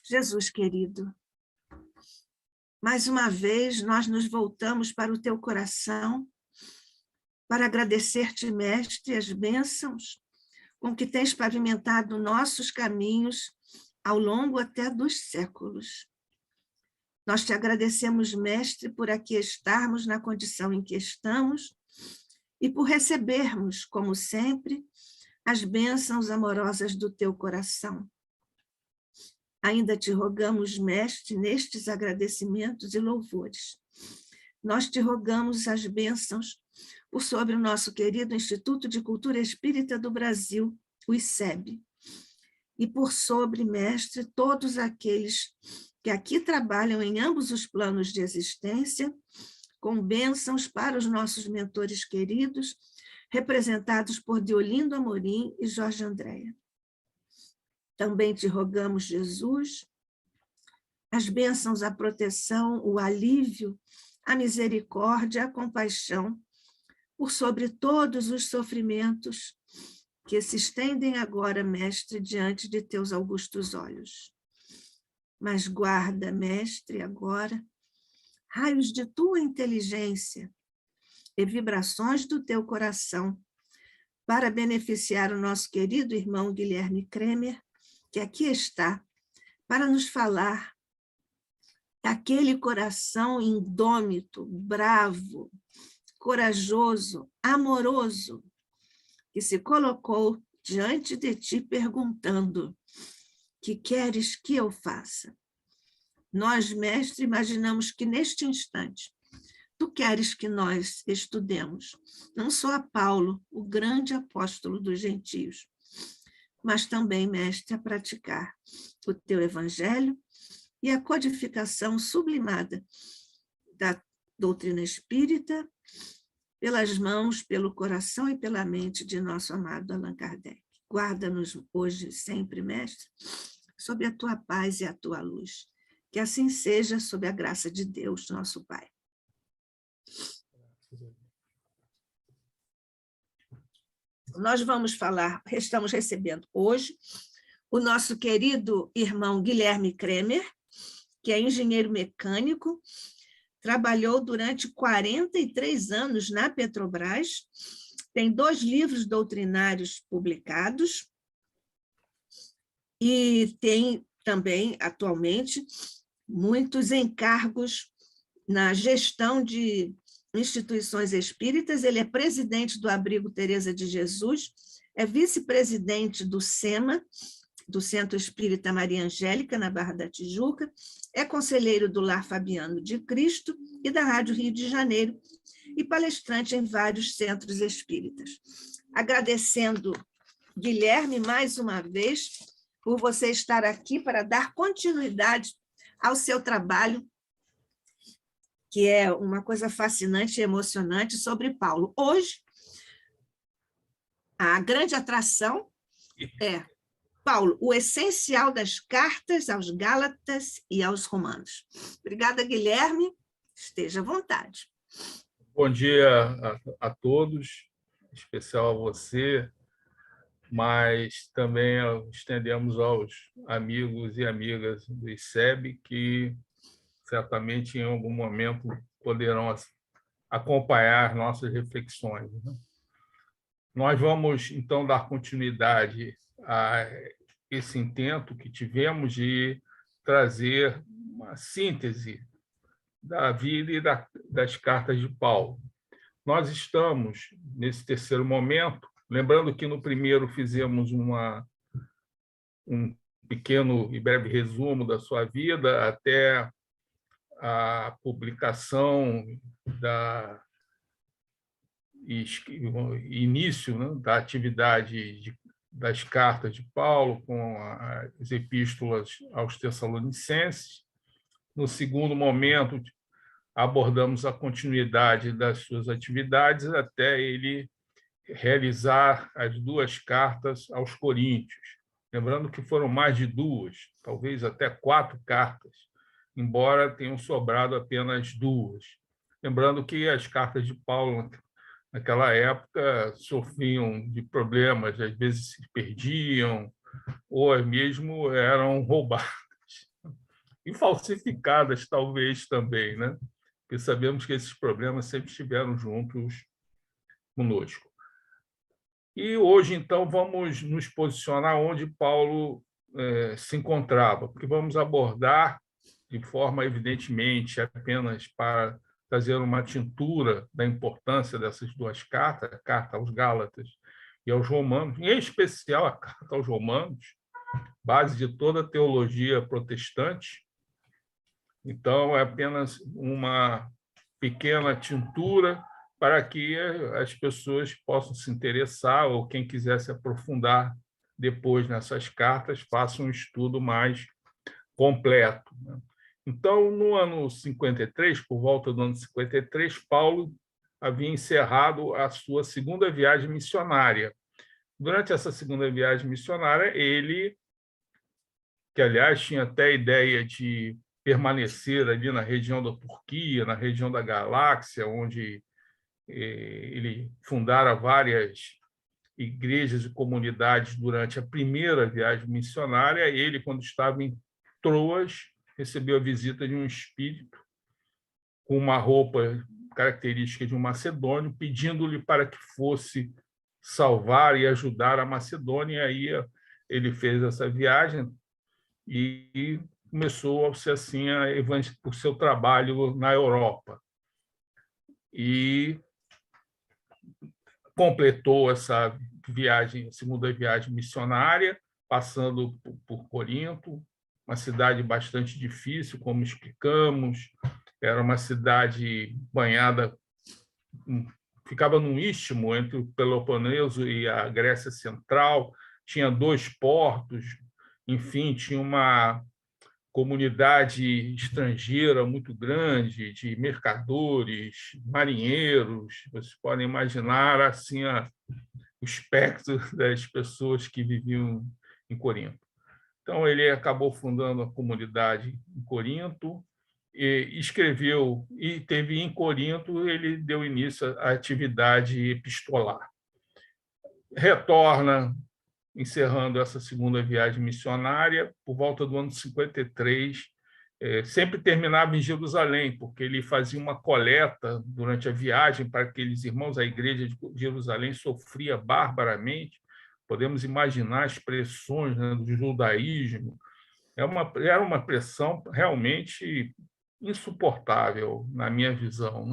Jesus querido, mais uma vez nós nos voltamos para o teu coração para agradecer-te, Mestre, as bênçãos com que tens pavimentado nossos caminhos ao longo até dos séculos. Nós te agradecemos, Mestre, por aqui estarmos na condição em que estamos e por recebermos, como sempre, as bênçãos amorosas do teu coração. Ainda te rogamos, Mestre, nestes agradecimentos e louvores. Nós te rogamos as bênçãos por sobre o nosso querido Instituto de Cultura Espírita do Brasil, o ICEB, e por sobre, Mestre, todos aqueles que aqui trabalham em ambos os planos de existência, com bênçãos para os nossos mentores queridos, representados por Deolindo Amorim e Jorge Andréa. Também te rogamos, Jesus, as bênçãos, a proteção, o alívio, a misericórdia, a compaixão, por sobre todos os sofrimentos que se estendem agora, Mestre, diante de teus augustos olhos. Mas guarda, Mestre, agora, raios de tua inteligência e vibrações do teu coração, para beneficiar o nosso querido irmão Guilherme Kremer, que aqui está, para nos falar daquele coração indômito, bravo, corajoso, amoroso, que se colocou diante de ti perguntando: que queres que eu faça? Nós, Mestre, imaginamos que neste instante tu queres que nós estudemos não só a Paulo, o grande apóstolo dos gentios, mas também, Mestre, a praticar o teu evangelho e a codificação sublimada da doutrina espírita pelas mãos, pelo coração e pela mente de nosso amado Allan Kardec. Guarda-nos hoje sempre, Mestre, sob a tua paz e a tua luz. Que assim seja, sob a graça de Deus, nosso Pai. Nós vamos falar, estamos recebendo hoje o nosso querido irmão Guilherme Kremer, que é engenheiro mecânico, trabalhou durante 43 anos na Petrobras, tem 2 livros doutrinários publicados e tem também, atualmente, muitos encargos na gestão de instituições espíritas. Ele é presidente do Abrigo Teresa de Jesus, é vice-presidente do SEMA, do Centro Espírita Maria Angélica, na Barra da Tijuca, é conselheiro do Lar Fabiano de Cristo e da Rádio Rio de Janeiro, e palestrante em vários centros espíritas. Agradecendo, Guilherme, mais uma vez, por você estar aqui para dar continuidade ao seu trabalho, que é uma coisa fascinante e emocionante sobre Paulo. Hoje, a grande atração é Paulo, o essencial das cartas aos Gálatas e aos Romanos. Obrigada, Guilherme. Esteja à vontade. Bom dia a todos, em especial a você, mas também estendemos aos amigos e amigas do ICEB, que certamente em algum momento poderão acompanhar nossas reflexões. Nós vamos, então, dar continuidade a esse intento que tivemos de trazer uma síntese da vida e das cartas de Paulo. Nós estamos nesse terceiro momento, lembrando que no primeiro fizemos um pequeno e breve resumo da sua vida até a publicação início, né, da atividade das cartas de Paulo com as epístolas aos Tessalonicenses. No segundo momento, abordamos a continuidade das suas atividades até ele realizar as 2 cartas aos Coríntios. Lembrando que foram mais de 2, talvez até 4 cartas, embora tenham sobrado apenas 2. Lembrando que as cartas de Paulo, naquela época, sofriam de problemas, às vezes se perdiam, ou mesmo eram roubadas. e falsificadas, talvez, também, né? Porque sabemos que esses problemas sempre estiveram juntos conosco. E hoje, então, vamos nos posicionar onde Paulo se encontrava, porque vamos abordar de forma, evidentemente, apenas para trazer uma tintura da importância dessas duas cartas, a carta aos Gálatas e aos Romanos, em especial a carta aos Romanos, base de toda a teologia protestante. Então, é apenas uma pequena tintura para que as pessoas possam se interessar, ou quem quiser se aprofundar depois nessas cartas, faça um estudo mais completo. Então, no ano 53, por volta do ano 53, Paulo havia encerrado a sua segunda viagem missionária. Durante essa segunda viagem missionária, ele, que aliás tinha até a ideia de permanecer ali na região da Turquia, na região da Galáxia, onde ele fundara várias igrejas e comunidades durante a primeira viagem missionária. Ele, quando estava em Troas, recebeu a visita de um espírito com uma roupa característica de um macedônio, pedindo-lhe para que fosse salvar e ajudar a Macedônia. E aí ele fez essa viagem e começou-se assim o seu trabalho na Europa. E completou essa viagem, segunda viagem missionária, passando por Corinto, uma cidade bastante difícil, como explicamos. Era uma cidade banhada, ficava num istmo entre o Peloponeso e a Grécia Central, tinha 2 portos, enfim, tinha uma comunidade estrangeira muito grande, de mercadores, marinheiros. Vocês podem imaginar assim o espectro das pessoas que viviam em Corinto. Então, ele acabou fundando a comunidade em Corinto, e escreveu, e teve em Corinto, ele deu início à atividade epistolar. Retorna, encerrando essa segunda viagem missionária, por volta do ano 53, sempre terminava em Jerusalém, porque ele fazia uma coleta durante a viagem para aqueles irmãos. A igreja de Jerusalém sofria barbaramente, podemos imaginar as pressões, né, do judaísmo. Era uma pressão realmente insuportável, na minha visão,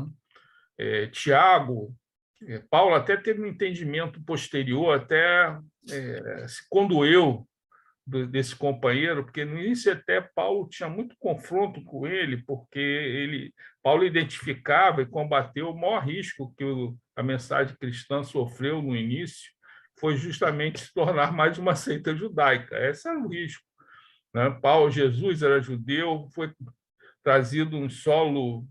né? Tiago, Paulo até teve um entendimento posterior, até se condoeu desse companheiro, porque no início até Paulo tinha muito confronto com ele, porque Paulo identificava e combateu o maior risco que a mensagem cristã sofreu no início, foi justamente se tornar mais uma seita judaica. Esse era o risco, né? Jesus era judeu, foi trazido um solo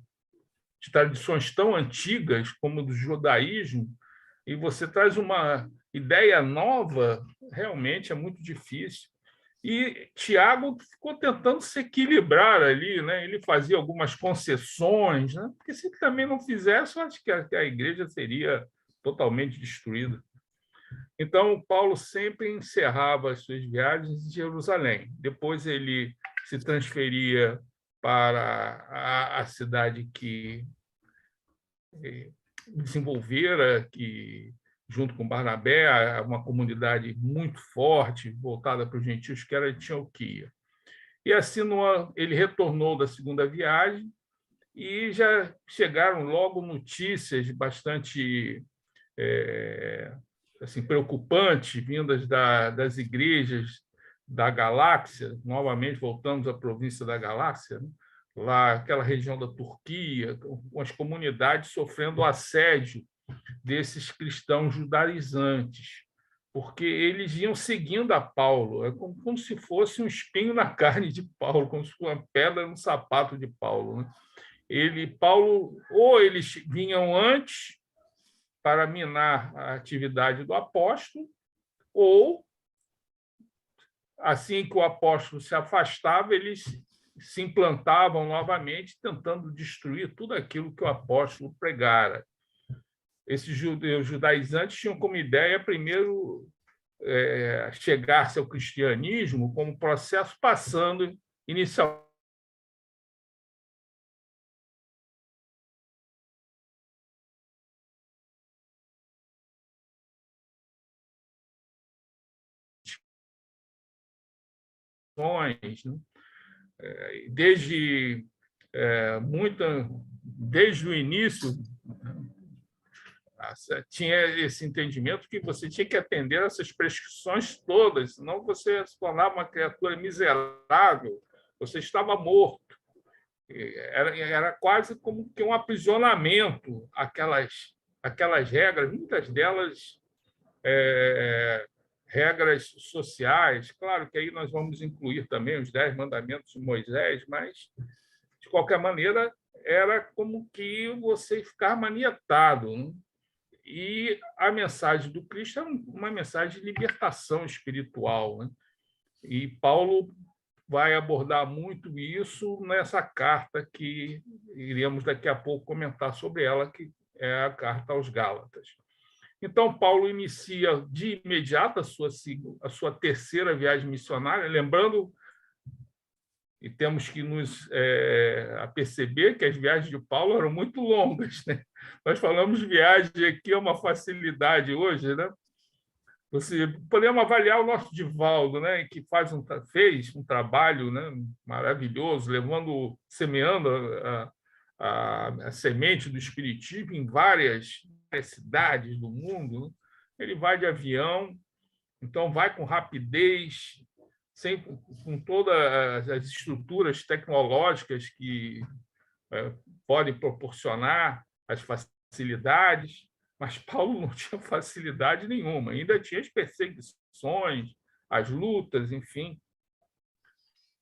de tradições tão antigas como o do judaísmo, e você traz uma ideia nova, realmente é muito difícil. E Tiago ficou tentando se equilibrar ali, né? Ele fazia algumas concessões, né? Porque se ele também não fizesse, eu acho que a igreja seria totalmente destruída. Então, Paulo sempre encerrava as suas viagens em Jerusalém. Depois ele se transferia para a cidade que desenvolvera, que, junto com Barnabé, uma comunidade muito forte, voltada para os gentios, que era Antioquia. E assim, ele retornou da segunda viagem e já chegaram logo notícias bastante assim, preocupantes, vindas das igrejas da Galáxia. Novamente voltamos à província da Galáxia, né? Lá, aquela região da Turquia, com as comunidades sofrendo assédio desses cristãos judaizantes, porque eles iam seguindo a Paulo, como se fosse um espinho na carne de Paulo, como se fosse uma pedra no sapato de Paulo, né? Paulo, ou eles vinham antes para minar a atividade do apóstolo, ou, assim que o apóstolo se afastava, eles se implantavam novamente, tentando destruir tudo aquilo que o apóstolo pregara. Esses judaizantes tinham como ideia, primeiro, chegar-se ao cristianismo como processo, passando inicialmente né? Desde desde o início, tinha esse entendimento que você tinha que atender essas prescrições todas, senão você se tornava uma criatura miserável, você estava morto. Era quase como que um aprisionamento, aquelas regras, muitas delas regras sociais. Claro que aí nós vamos incluir também os 10 mandamentos de Moisés, mas, de qualquer maneira, era como que você ficar maniatado, né? E a mensagem do Cristo é uma mensagem de libertação espiritual, né? E Paulo vai abordar muito isso nessa carta que iremos daqui a pouco comentar sobre ela, que é a carta aos Gálatas. Então, Paulo inicia de imediato a sua terceira viagem missionária, lembrando, e temos que nos perceber que as viagens de Paulo eram muito longas, né? Nós falamos de viagem aqui, é uma facilidade hoje, né? Podemos avaliar o nosso Divaldo, né, que fez um trabalho, né, maravilhoso, semeando a semente do espiritismo em várias cidades do mundo, né? Ele vai de avião, então vai com rapidez, com todas as estruturas tecnológicas que podem proporcionar as facilidades, mas Paulo não tinha facilidade nenhuma, ainda tinha as perseguições, as lutas, enfim.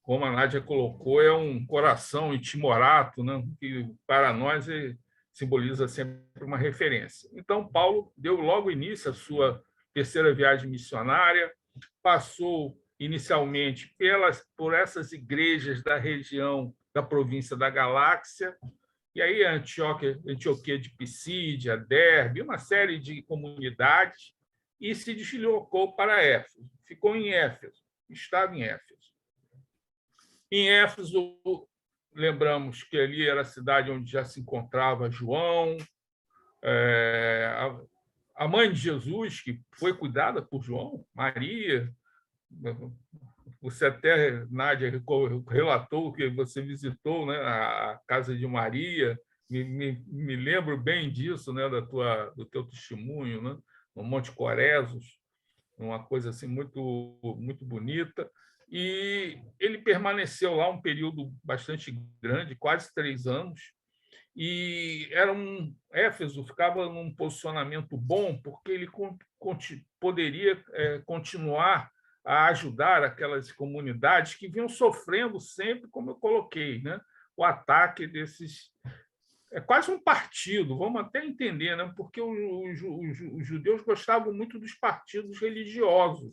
Como a Nádia colocou, é um coração timorato, né, que para nós simboliza sempre uma referência. Então, Paulo deu logo início à sua terceira viagem missionária, passou inicialmente por essas igrejas da região da província da Galáxia, e aí Antioquia de Pisídia, Derbe, uma série de comunidades, e se deslocou para Éfeso. Ficou em Éfeso, estava em Éfeso. Em Éfeso, lembramos que ali era a cidade onde já se encontrava João, a mãe de Jesus, que foi cuidada por João, Maria. Você até, Nádia, relatou que você visitou, né, a casa de Maria. Me lembro bem disso, né, do teu testemunho, né, no Monte Coresos, uma coisa assim muito, muito bonita. E ele permaneceu lá um período bastante grande, quase 3 anos, e Éfeso ficava num posicionamento bom, porque ele poderia continuar a ajudar aquelas comunidades que vinham sofrendo sempre, como eu coloquei, né, o ataque desses... É quase um partido, vamos até entender, né, porque os judeus gostavam muito dos partidos religiosos.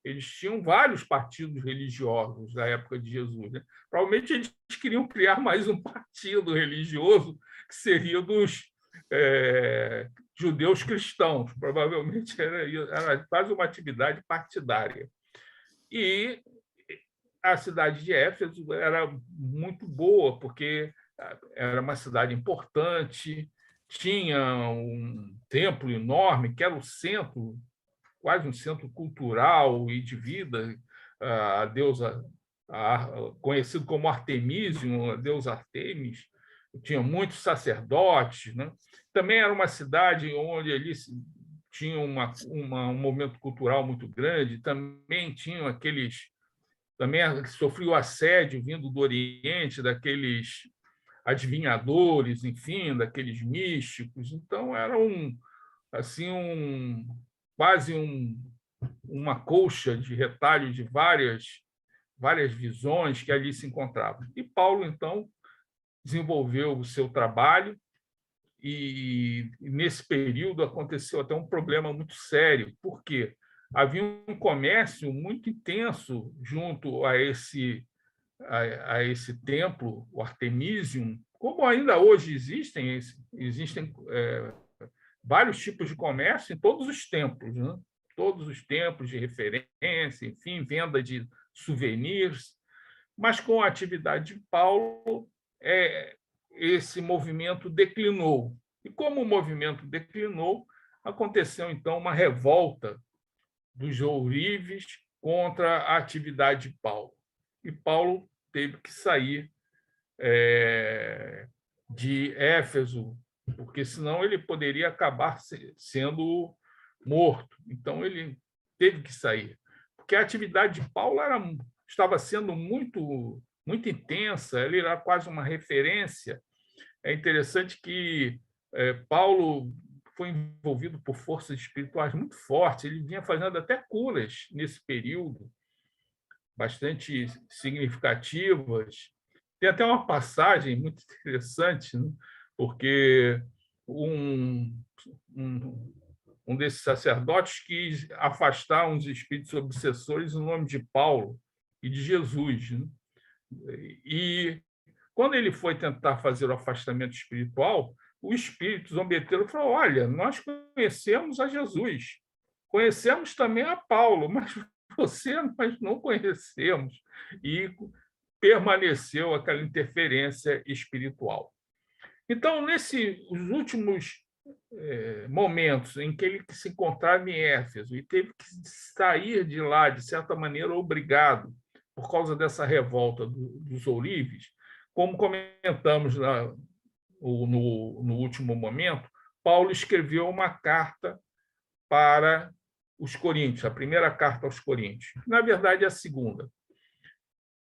Eles tinham vários partidos religiosos na época de Jesus, né? Provavelmente eles queriam criar mais um partido religioso, que seria dos judeus cristãos. Provavelmente era quase uma atividade partidária. E a cidade de Éfeso era muito boa, porque era uma cidade importante, tinha um templo enorme, que era o centro, quase um centro cultural e de vida, a deusa conhecido como Artemisium, a deusa Artemis, tinha muitos sacerdotes, né? Também era uma cidade onde ali tinha um movimento cultural muito grande, também tinham também sofreu assédio vindo do Oriente, daqueles adivinhadores, enfim, daqueles místicos. Então era quase uma colcha de retalho de várias visões que ali se encontravam. E Paulo, então, desenvolveu o seu trabalho, e nesse período aconteceu até um problema muito sério, porque havia um comércio muito intenso junto a esse templo, o Artemisium, como ainda hoje existem vários tipos de comércio em todos os templos, né? Todos os templos de referência, enfim, venda de souvenirs, mas com a atividade de Paulo, esse movimento declinou. E como o movimento declinou, aconteceu, então, uma revolta dos ourives contra a atividade de Paulo. E Paulo teve que sair de Éfeso, porque senão ele poderia acabar sendo morto. Então, ele teve que sair, porque a atividade de Paulo estava sendo muito, muito intensa, ele era quase uma referência. É interessante que Paulo foi envolvido por forças espirituais muito fortes, ele vinha fazendo até curas nesse período, bastante significativas. Tem até uma passagem muito interessante, né? Porque um desses sacerdotes quis afastar uns espíritos obsessores em nome de Paulo e de Jesus, né? E quando ele foi tentar fazer o afastamento espiritual, o espírito zombeteiro falou: olha, nós conhecemos a Jesus, conhecemos também a Paulo, mas você nós não conhecemos. E permaneceu aquela interferência espiritual. Então, nesses últimos momentos em que ele se encontrava em Éfeso e teve que sair de lá, de certa maneira, obrigado, por causa dessa revolta dos ourives, como comentamos no último momento, Paulo escreveu uma carta para os Coríntios, a primeira carta aos Coríntios. Na verdade, a segunda.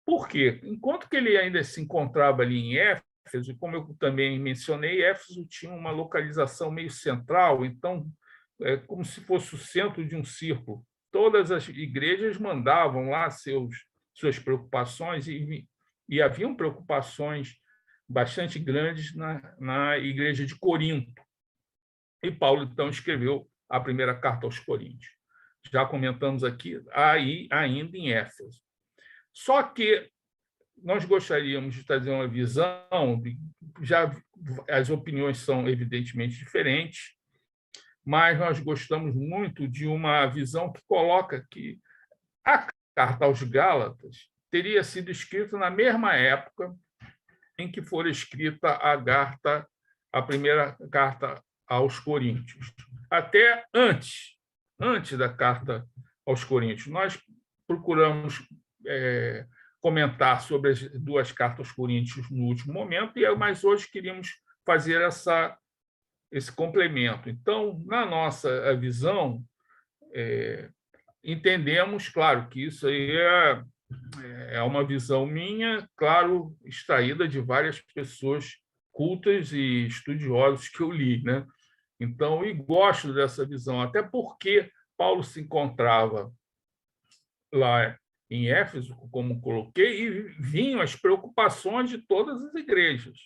Por quê? Enquanto que ele ainda se encontrava ali em Éfeso, como eu também mencionei, Éfeso tinha uma localização meio central, então, é como se fosse o centro de um círculo. Todas as igrejas mandavam lá suas preocupações e haviam preocupações bastante grandes na igreja de Corinto. E Paulo, então, escreveu a primeira carta aos Coríntios. Já comentamos aqui, aí ainda em Éfeso. Só que nós gostaríamos de trazer uma visão, já as opiniões são evidentemente diferentes, mas nós gostamos muito de uma visão que coloca que a carta aos Gálatas teria sido escrita na mesma época em que for escrita a primeira carta aos Coríntios, até antes da carta aos Coríntios. Nós procuramos comentar sobre as duas cartas aos Coríntios no último momento, mas hoje queríamos fazer esse complemento. Então, na nossa visão, entendemos, claro, que isso aí é uma visão minha, claro, extraída de várias pessoas cultas e estudiosos que eu li, né? Então, e gosto dessa visão, até porque Paulo se encontrava lá em Éfeso, como coloquei, e vinham as preocupações de todas as igrejas.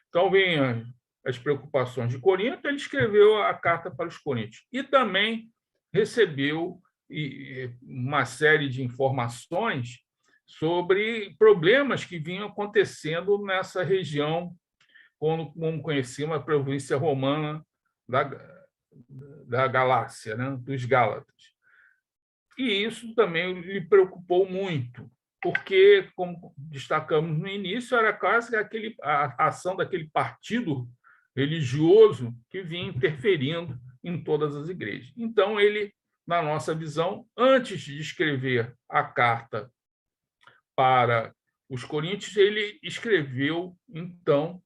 Então, vinham as preocupações de Corinto, ele escreveu a carta para os Coríntios. E também recebeu uma série de informações sobre problemas que vinham acontecendo nessa região, como conhecíamos a província romana da Galácia, né? Dos Gálatas. E isso também lhe preocupou muito, porque, como destacamos no início, era quase a ação daquele partido religioso que vinha interferindo em todas as igrejas. Então, ele, na nossa visão, antes de escrever a carta para os Coríntios, ele escreveu, então,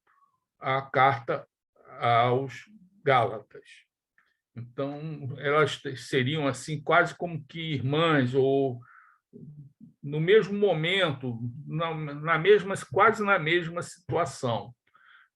a carta aos Gálatas. Então, elas seriam assim quase como que irmãs, ou no mesmo momento, quase na mesma situação.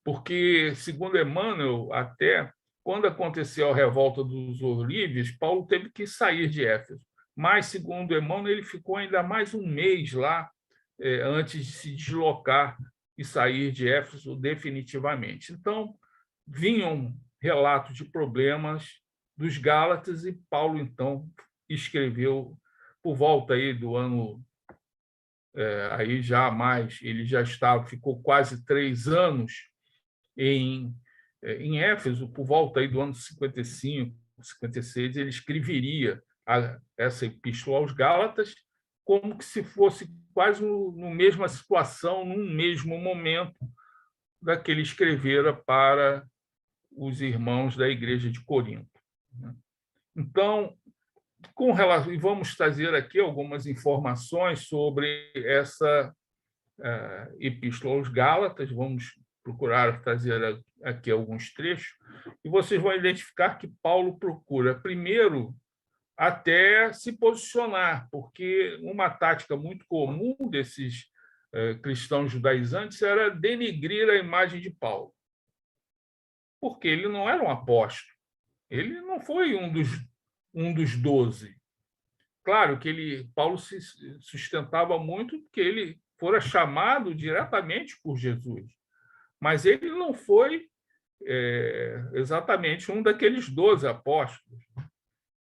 Porque, segundo Emmanuel, até quando aconteceu a revolta dos Ourives, Paulo teve que sair de Éfeso. Mas, segundo Emmanuel, ele ficou ainda mais um mês lá, antes de se deslocar e sair de Éfeso definitivamente. Então, vinham relatos de problemas dos Gálatas e Paulo, então, escreveu por volta aí do ano, aí já mais, ele já ficou quase 3 anos em Éfeso, por volta aí do ano 55, 56, ele escreveria essa epístola aos Gálatas como que se fosse quase no mesma situação, num mesmo momento da que ele escrevera para os irmãos da igreja de Corinto. Então, E vamos trazer aqui algumas informações sobre essa Epístola aos Gálatas. Vamos procurar trazer aqui alguns trechos, e vocês vão identificar que Paulo procura, primeiro, até se posicionar, porque uma tática muito comum desses cristãos judaizantes era denigrir a imagem de Paulo, porque ele não era um apóstolo, ele não foi um dos 12. Claro que Paulo se sustentava muito porque ele fora chamado diretamente por Jesus, mas ele não foi exatamente um daqueles 12 apóstolos.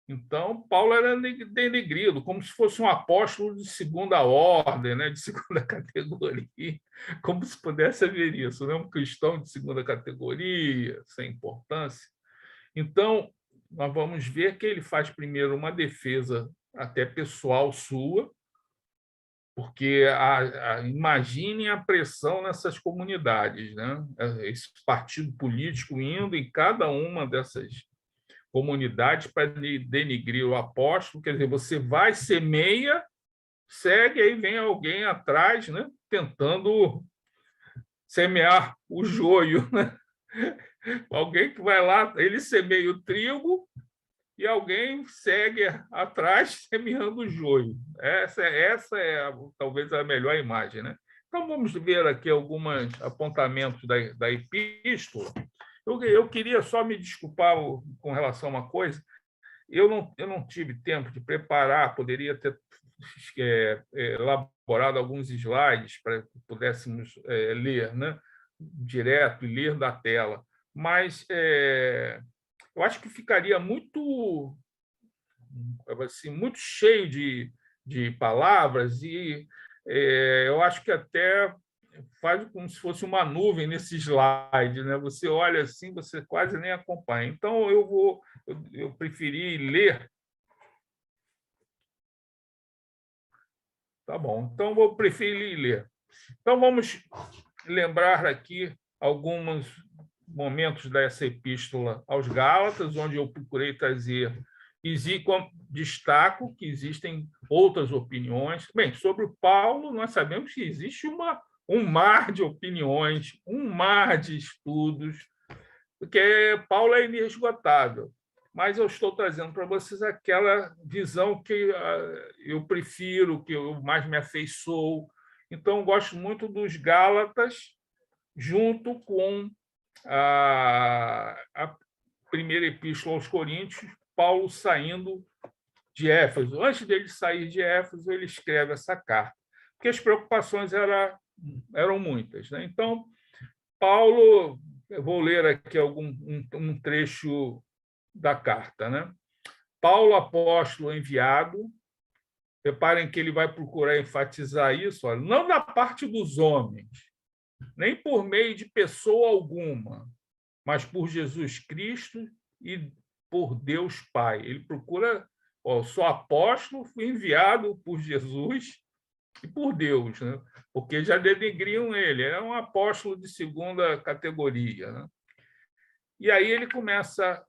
Então, Paulo era denegrido, como se fosse um apóstolo de segunda ordem, né? De segunda categoria, como se pudesse haver isso, né? Um cristão de segunda categoria, sem importância. Então, nós vamos ver que ele faz primeiro uma defesa até pessoal sua, porque imaginem a pressão nessas comunidades, né? Esse partido político indo em cada uma dessas comunidades para denigrir o apóstolo. Quer dizer, você vai, semeia, segue, aí vem alguém atrás, né? Tentando semear o joio, né? Alguém que vai lá, ele semeia o trigo e alguém segue atrás semeando o joio. Essa é talvez a melhor imagem, né? Então, vamos ver aqui alguns apontamentos da epístola. Eu queria só me desculpar com relação a uma coisa. Eu não tive tempo de preparar, poderia ter elaborado alguns slides para que pudéssemos ler, né? Direto e ler da tela. Mas eu acho que ficaria muito, assim, muito cheio de palavras e eu acho que até faz como se fosse uma nuvem nesse slide, né? Você olha assim, você quase nem acompanha. Então, eu preferi ler. Tá bom, então vou preferir ler. Então, vamos lembrar aqui alguns momentos dessa epístola aos Gálatas, onde eu procurei trazer, destaco que existem outras opiniões. Bem, sobre o Paulo, nós sabemos que existe um mar de opiniões, um mar de estudos, porque Paulo é inesgotável. Mas eu estou trazendo para vocês aquela visão que eu prefiro, que eu mais me afeiçoo. Então, eu gosto muito dos Gálatas, junto com a primeira epístola aos Coríntios, Paulo saindo de Éfeso. Antes dele sair de Éfeso, ele escreve essa carta, porque as preocupações eram muitas, né? Então, Paulo, eu vou ler aqui um trecho da carta, né? Paulo, apóstolo enviado, reparem que ele vai procurar enfatizar isso, olha, não da parte dos homens, nem por meio de pessoa alguma, mas por Jesus Cristo e por Deus Pai. Ele procura, sou apóstolo, fui enviado por Jesus e por Deus, né? Porque já denegriam ele, é um apóstolo de segunda categoria, né? E aí ele começa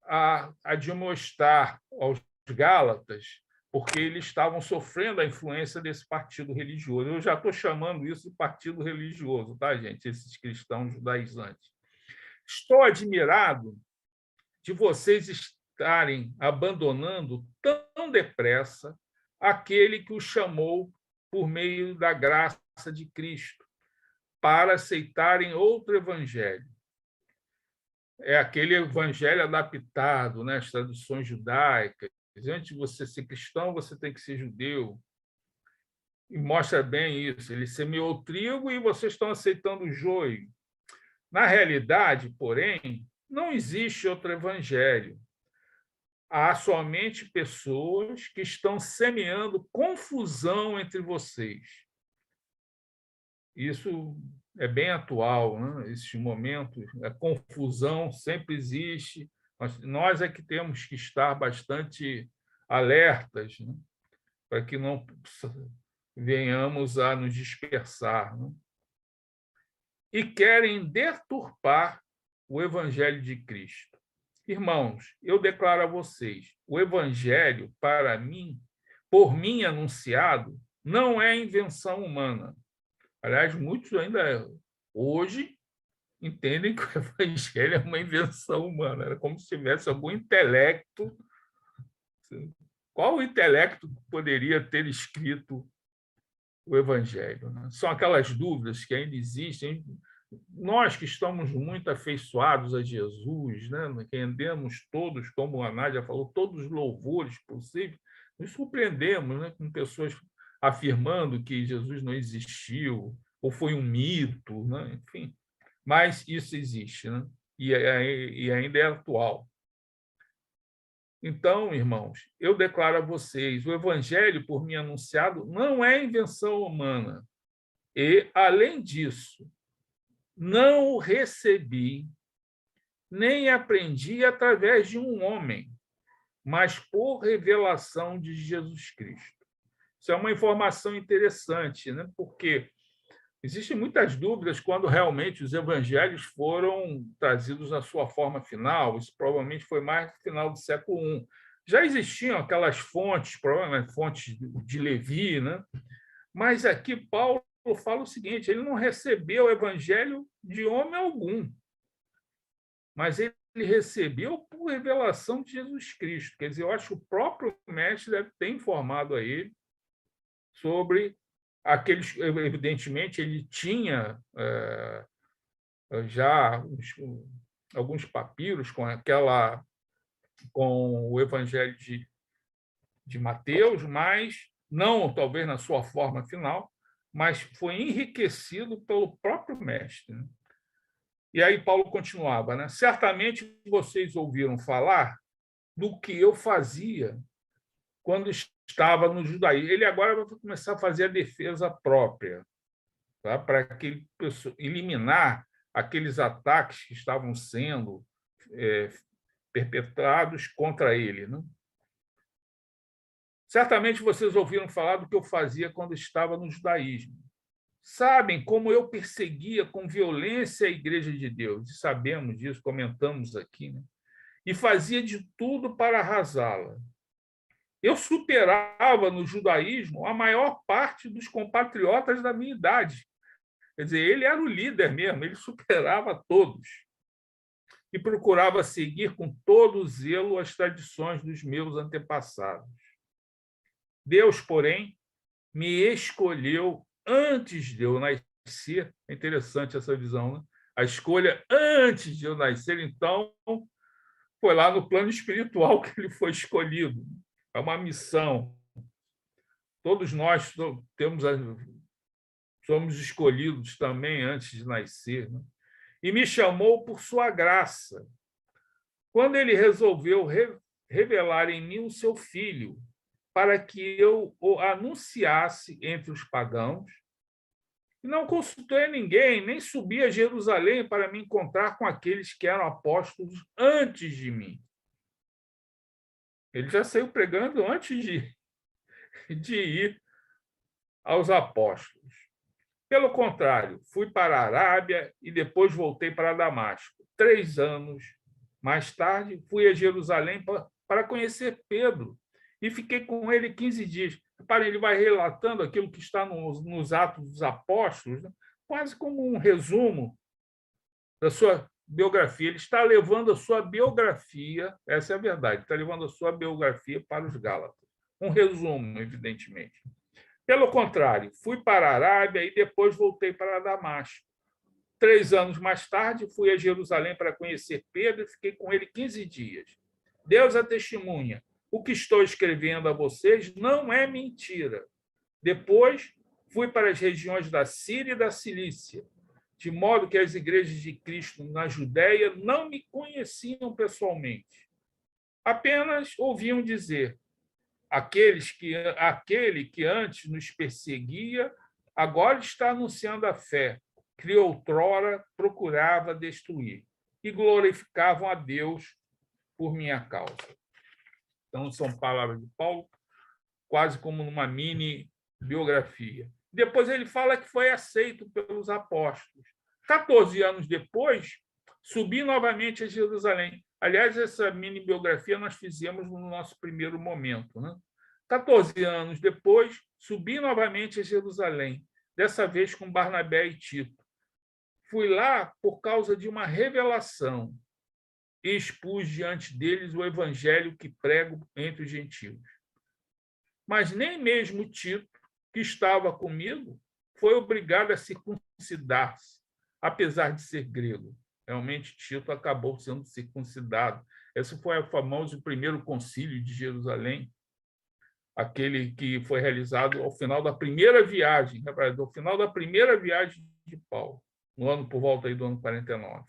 a admoestar aos Gálatas, porque eles estavam sofrendo a influência desse partido religioso. Eu já estou chamando isso de partido religioso, tá, gente? Esses cristãos judaizantes. Estou admirado de vocês estarem abandonando tão depressa aquele que os chamou por meio da graça de Cristo, para aceitarem outro evangelho. É aquele evangelho adaptado, né, às tradições judaicas. Antes de você ser cristão, você tem que ser judeu. E mostra bem isso. Ele semeou o trigo e vocês estão aceitando o joio. Na realidade, porém, não existe outro evangelho. Há somente pessoas que estão semeando confusão entre vocês. Isso é bem atual, né? Esses momentos, a confusão sempre existe. Nós é que temos que estar bastante alertas, né? Para que não venhamos a nos dispersar, né? E querem deturpar o Evangelho de Cristo. Irmãos, eu declaro a vocês, o evangelho, por mim anunciado, não é invenção humana. Aliás, muitos ainda hoje entendem que o evangelho é uma invenção humana. Era como se tivesse algum intelecto. Qual o intelecto poderia ter escrito o evangelho? Né? São aquelas dúvidas que ainda existem. Nós que estamos muito afeiçoados a Jesus, né? Que rendemos todos, como a Nádia falou, todos os louvores possíveis, nos surpreendemos, né? Com pessoas afirmando que Jesus não existiu, ou foi um mito, né? Enfim. Mas isso existe, né? E ainda é atual. Então, irmãos, eu declaro a vocês, o evangelho por mim anunciado não é invenção humana. E, além disso, não o recebi, nem aprendi através de um homem, mas por revelação de Jesus Cristo. Isso é uma informação interessante, né? Porque existem muitas dúvidas quando realmente os evangelhos foram trazidos na sua forma final. Isso provavelmente foi mais no final do século I. Já existiam aquelas fontes, provavelmente fontes de Levi, né? Mas aqui Paulo fala o seguinte: ele não recebeu o evangelho de homem algum, mas ele recebeu por revelação de Jesus Cristo. Quer dizer, eu acho que o próprio mestre deve ter informado a ele sobre aqueles. Evidentemente, ele tinha já alguns papiros com o Evangelho de Mateus, mas não talvez na sua forma final, mas foi enriquecido pelo próprio mestre. Né? E aí Paulo continuava, né? Certamente vocês ouviram falar do que eu fazia quando estava no judaísmo. Ele agora vai começar a fazer a defesa própria, tá? Para eliminar aqueles ataques que estavam sendo perpetrados contra ele. Né? Certamente vocês ouviram falar do que eu fazia quando estava no judaísmo. Sabem como eu perseguia com violência a Igreja de Deus, e sabemos disso, comentamos aqui, né? E fazia de tudo para arrasá-la. Eu superava no judaísmo a maior parte dos compatriotas da minha idade. Quer dizer, ele era o líder mesmo, ele superava todos. E procurava seguir com todo zelo as tradições dos meus antepassados. Deus, porém, me escolheu antes de eu nascer. É interessante essa visão, né? A escolha antes de eu nascer, então, foi lá no plano espiritual que ele foi escolhido. É uma missão. Todos nós somos escolhidos também antes de nascer. Né? E me chamou por sua graça. Quando ele resolveu revelar em mim o seu filho, para que eu o anunciasse entre os pagãos, e não consultei a ninguém, nem subi a Jerusalém para me encontrar com aqueles que eram apóstolos antes de mim. Ele já saiu pregando antes de ir aos apóstolos. Pelo contrário, fui para a Arábia e depois voltei para Damasco. 3 anos mais tarde, fui a Jerusalém para conhecer Pedro e fiquei com ele 15 dias. Reparem, ele vai relatando aquilo que está nos Atos dos Apóstolos, né? Quase como um resumo da sua biografia. Ele está levando a sua biografia, essa é a verdade, está levando a sua biografia para os Gálatas. Um resumo, evidentemente. Pelo contrário, fui para a Arábia e depois voltei para Damasco. 3 anos mais tarde, fui a Jerusalém para conhecer Pedro e fiquei com ele 15 dias. Deus é testemunha. O que estou escrevendo a vocês não é mentira. Depois, fui para as regiões da Síria e da Cilícia, de modo que as igrejas de Cristo na Judéia não me conheciam pessoalmente. Apenas ouviam dizer: aquele que antes nos perseguia, agora está anunciando a fé, que outrora procurava destruir, e glorificavam a Deus por minha causa. Então, são palavras de Paulo, quase como numa mini biografia. Depois ele fala que foi aceito pelos apóstolos. 14 anos depois, subi novamente a Jerusalém. Aliás, essa mini biografia nós fizemos no nosso primeiro momento, né? 14 anos depois, subi novamente a Jerusalém, dessa vez com Barnabé e Tito. Fui lá por causa de uma revelação e expus diante deles o evangelho que prego entre os gentios. Mas nem mesmo Tito, que estava comigo, foi obrigado a circuncidar-se, apesar de ser grego. Realmente, Tito acabou sendo circuncidado. Esse foi o famoso primeiro concílio de Jerusalém, aquele que foi realizado ao final da primeira viagem, ao final da primeira viagem de Paulo, no ano por volta aí do ano 49.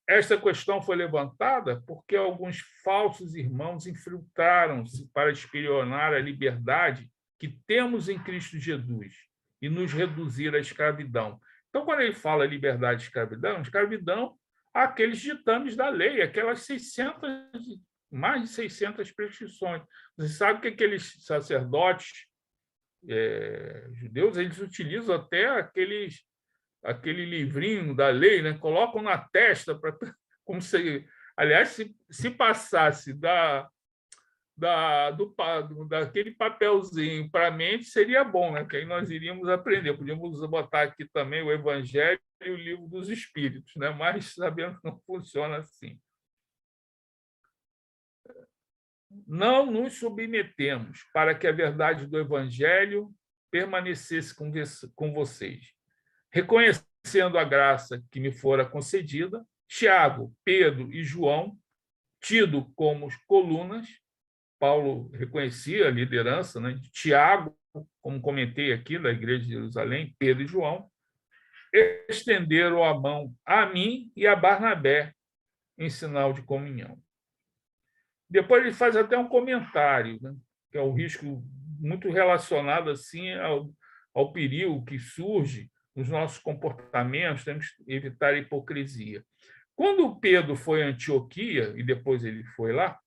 Esta questão foi levantada porque alguns falsos irmãos infiltraram-se para espionar a liberdade que temos em Cristo Jesus e nos reduzir à escravidão. Então, quando ele fala liberdade e escravidão, aqueles ditames da lei, aquelas 600, mais de 600 prescrições. Você sabe que aqueles sacerdotes judeus, eles utilizam até aquele livrinho da lei, né? Colocam na testa, como se, aliás, se passasse daquele papelzinho para a mente, seria bom, né? Que aí nós iríamos aprender. Podíamos botar aqui também o Evangelho e o Livro dos Espíritos, né? Mas sabendo que não funciona assim. Não nos submetemos para que a verdade do Evangelho permanecesse com vocês. Reconhecendo a graça que me fora concedida, Tiago, Pedro e João, tido como colunas, Paulo reconhecia a liderança, né, de Tiago, como comentei aqui, da Igreja de Jerusalém, Pedro e João, estenderam a mão a mim e a Barnabé em sinal de comunhão. Depois ele faz até um comentário, né, que é o risco muito relacionado assim ao perigo que surge nos nossos comportamentos, temos que evitar a hipocrisia. Quando Pedro foi a Antioquia, e depois ele foi lá,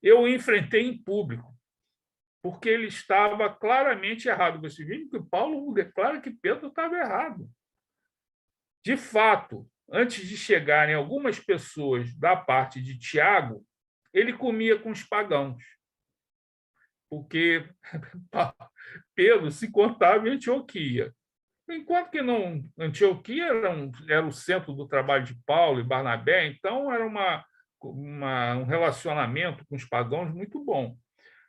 eu o enfrentei em público, porque ele estava claramente errado. Você viu que Paulo declara que Pedro estava errado. De fato, antes de chegarem algumas pessoas da parte de Tiago, ele comia com os pagãos, porque Pedro se contava em Antioquia. Enquanto que não, Antioquia era o centro do trabalho de Paulo e Barnabé, então era um relacionamento com os pagãos muito bom.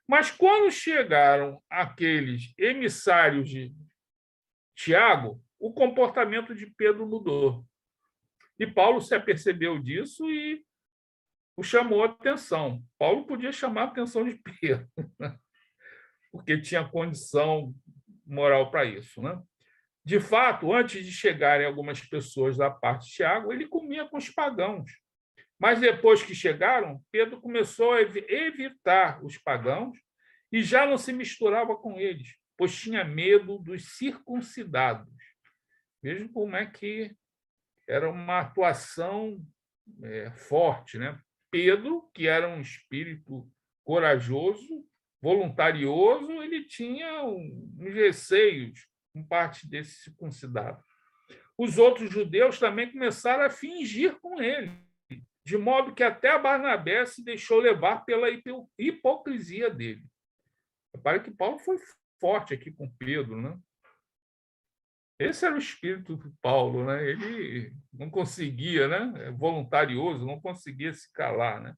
Mas quando chegaram aqueles emissários de Tiago, o comportamento de Pedro mudou. E Paulo se apercebeu disso e o chamou a atenção. Paulo podia chamar a atenção de Pedro, porque tinha condição moral para isso, né? De fato, antes de chegarem algumas pessoas da parte de Tiago, ele comia com os pagãos. Mas depois que chegaram, Pedro começou a evitar os pagãos e já não se misturava com eles, pois tinha medo dos circuncidados. Vejam como é que era uma atuação forte, né? Pedro, que era um espírito corajoso, voluntarioso, ele tinha uns receios com parte desses circuncidados. Os outros judeus também começaram a fingir com ele, de modo que até Barnabé se deixou levar pela hipocrisia dele. Repare que Paulo foi forte aqui com Pedro, né? Esse era o espírito de Paulo, né? Ele não conseguia, né? Voluntarioso, não conseguia se calar, né?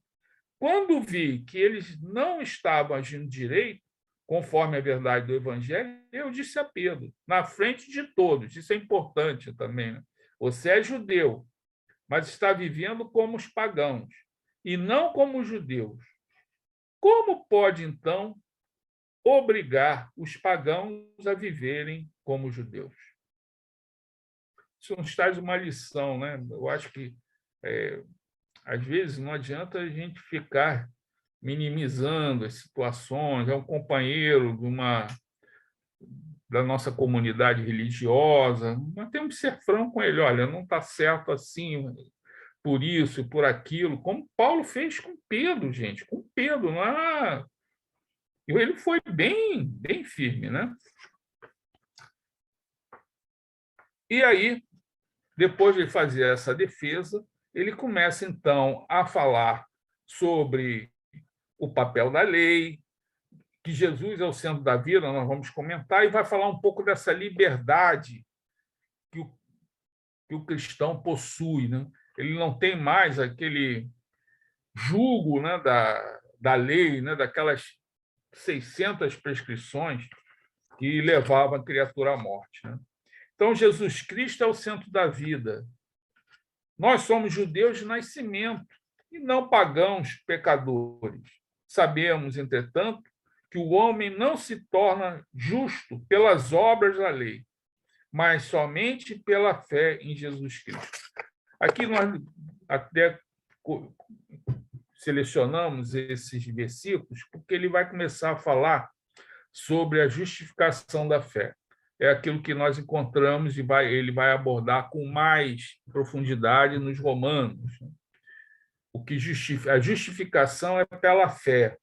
Quando vi que eles não estavam agindo direito, conforme a verdade do Evangelho, eu disse a Pedro, na frente de todos, isso é importante também, né? Você é judeu, mas está vivendo como os pagãos, e não como os judeus. Como pode, então, obrigar os pagãos a viverem como os judeus? Isso nos traz uma lição, né? Eu acho que, às vezes, não adianta a gente ficar minimizando as situações. É um companheiro da nossa comunidade religiosa, mas temos que ser franco com ele. Olha, não está certo assim, por isso e por aquilo, como Paulo fez com Pedro, gente, com Pedro. Não é... Ele foi bem, bem firme, né? E aí, depois de fazer essa defesa, ele começa, então, a falar sobre o papel da lei, que Jesus é o centro da vida, nós vamos comentar, e vai falar um pouco dessa liberdade que o cristão possui, né? Ele não tem mais aquele jugo, né, da lei, né, daquelas 600 prescrições que levavam a criatura à morte, né? Então, Jesus Cristo é o centro da vida. Nós somos judeus de nascimento e não pagãos pecadores. Sabemos, entretanto, que o homem não se torna justo pelas obras da lei, mas somente pela fé em Jesus Cristo. Aqui nós até selecionamos esses versículos porque ele vai começar a falar sobre a justificação da fé. É aquilo que nós encontramos e ele vai abordar com mais profundidade nos Romanos. O que a justificação é pela fé.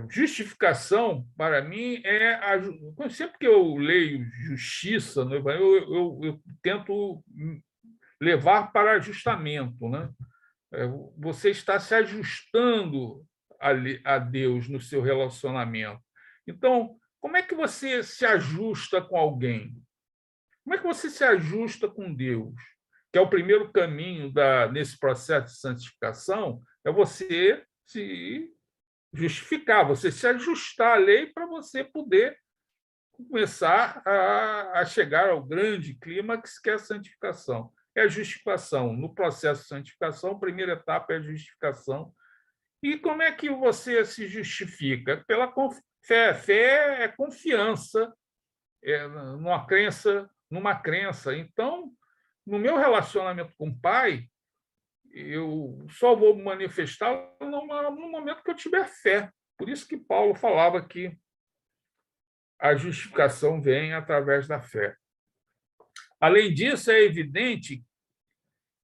Justificação, para mim, sempre que eu leio justiça no Evangelho, eu tento levar para ajustamento, né? Você está se ajustando a Deus no seu relacionamento. Então, como é que você se ajusta com alguém? Como é que você se ajusta com Deus? Que é o primeiro caminho nesse processo de santificação, é você se justificar, você se ajustar à lei para você poder começar a chegar ao grande clímax, que é a santificação. É a justificação. No processo de santificação, a primeira etapa é a justificação. E como é que você se justifica? Pela fé. Fé é confiança numa crença. Então, no meu relacionamento com o Pai, eu só vou manifestar no momento que eu tiver fé. Por isso que Paulo falava que a justificação vem através da fé. Além disso, é evidente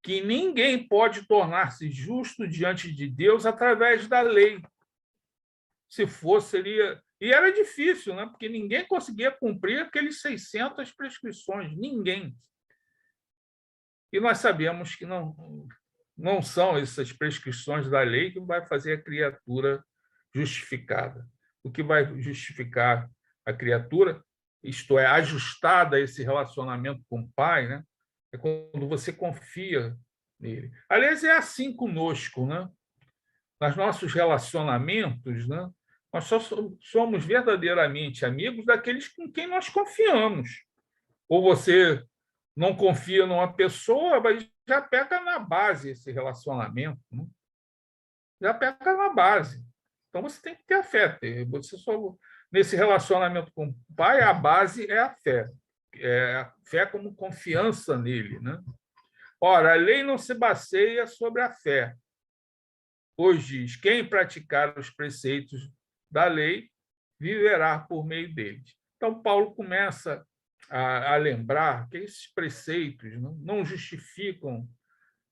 que ninguém pode tornar-se justo diante de Deus através da lei. Se fosse, seria... E era difícil, né? Porque ninguém conseguia cumprir aqueles 600 prescrições, ninguém. E nós sabemos que não são essas prescrições da lei que vai fazer a criatura justificada. O que vai justificar a criatura, isto é, ajustada a esse relacionamento com o Pai, né? É quando você confia nele. Aliás, é assim conosco, né? Nos nossos relacionamentos, né? Nós só somos verdadeiramente amigos daqueles com quem nós confiamos. Ou você não confia numa pessoa, mas já pega na base esse relacionamento, né? Já pega na base. Então, você tem que ter a fé. Nesse relacionamento com o Pai, a base é a fé. É a fé como confiança nele, né? Ora, a lei não se baseia sobre a fé, pois diz: quem praticar os preceitos da lei viverá por meio deles. Então, Paulo começa a lembrar que esses preceitos não justificam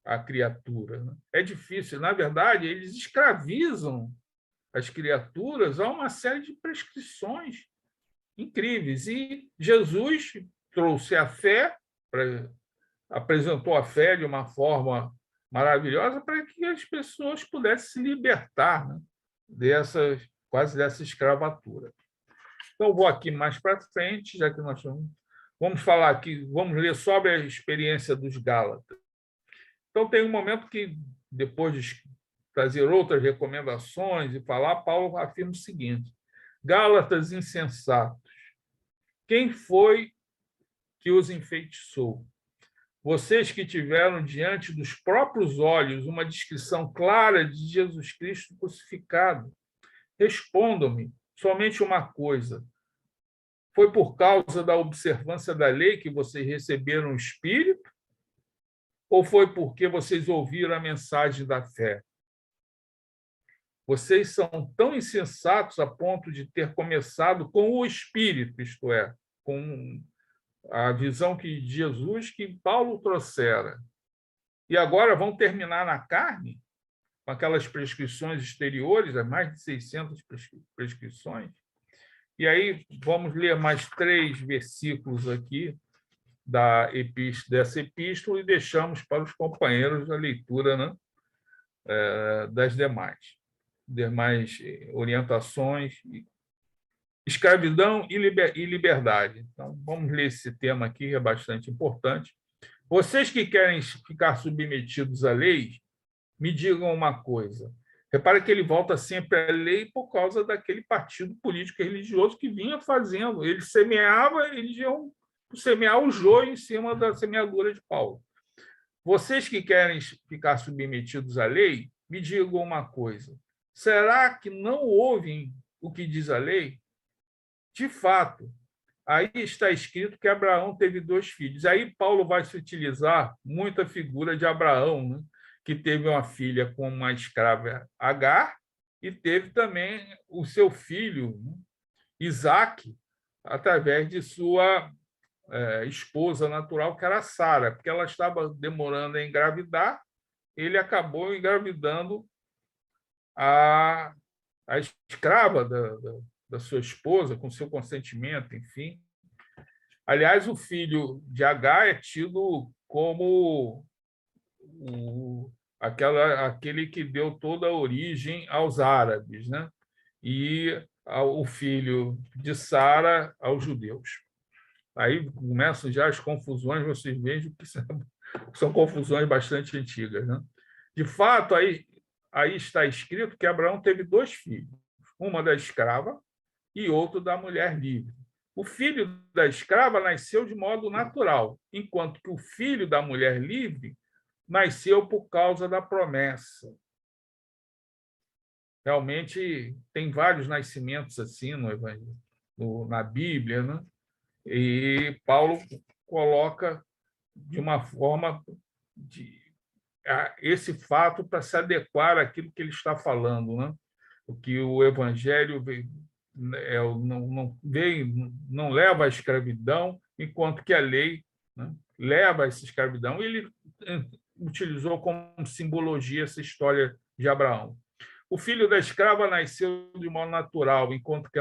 a criatura. É difícil. Na verdade, eles escravizam as criaturas a uma série de prescrições incríveis. E Jesus trouxe a fé, apresentou a fé de uma forma maravilhosa para que as pessoas pudessem se libertar, né, quase dessa escravatura. Então, vou aqui mais para frente, já que nós vamos falar aqui, vamos ler sobre a experiência dos Gálatas. Então, tem um momento que, depois de trazer outras recomendações e falar, Paulo afirma o seguinte: Gálatas insensatos, quem foi que os enfeitiçou? Vocês que tiveram diante dos próprios olhos uma descrição clara de Jesus Cristo crucificado, respondam-me somente uma coisa: foi por causa da observância da lei que vocês receberam o Espírito? Ou foi porque vocês ouviram a mensagem da fé? Vocês são tão insensatos a ponto de ter começado com o Espírito, isto é, com a visão de Jesus que Paulo trouxera. E agora vão terminar na carne, com aquelas prescrições exteriores, mais de 600 prescrições. E aí vamos ler mais 3 versículos aqui, dessa epístola e deixamos para os companheiros a leitura, né, das demais orientações. Escravidão e liberdade. Então, vamos ler esse tema aqui, que é bastante importante. Vocês que querem ficar submetidos à lei, me digam uma coisa. Repare que ele volta sempre à lei por causa daquele partido político e religioso que vinha fazendo. Ele semeava, eles iam semear o joio em cima da semeadura de Paulo. Vocês que querem ficar submetidos à lei, me digam uma coisa. Será que não ouvem o que diz a lei? De fato, aí está escrito que Abraão teve 2 filhos. Aí Paulo vai se utilizar muito a figura de Abraão, né? Que teve uma filha com uma escrava Agar e teve também o seu filho, né? Isaque, através de sua esposa natural, que era Sara, porque ela estava demorando a engravidar, ele acabou engravidando a escrava da sua esposa, com seu consentimento, enfim. Aliás, o filho de Agar é tido como aquele que deu toda a origem aos árabes, né? E o filho de Sara aos judeus. Aí começam já as confusões, vocês vejam que são confusões bastante antigas, né? De fato, aí está escrito que Abraão teve 2 filhos, uma da escrava e outro da mulher livre. O filho da escrava nasceu de modo natural, enquanto que o filho da mulher livre nasceu por causa da promessa. Realmente tem vários nascimentos assim na Bíblia, né? E Paulo coloca de uma forma esse fato para se adequar àquilo que ele está falando, né? O que o Evangelho não leva à escravidão, enquanto que a lei, né, leva a essa escravidão. Ele utilizou como simbologia essa história de Abraão. O filho da escrava nasceu de modo natural, enquanto que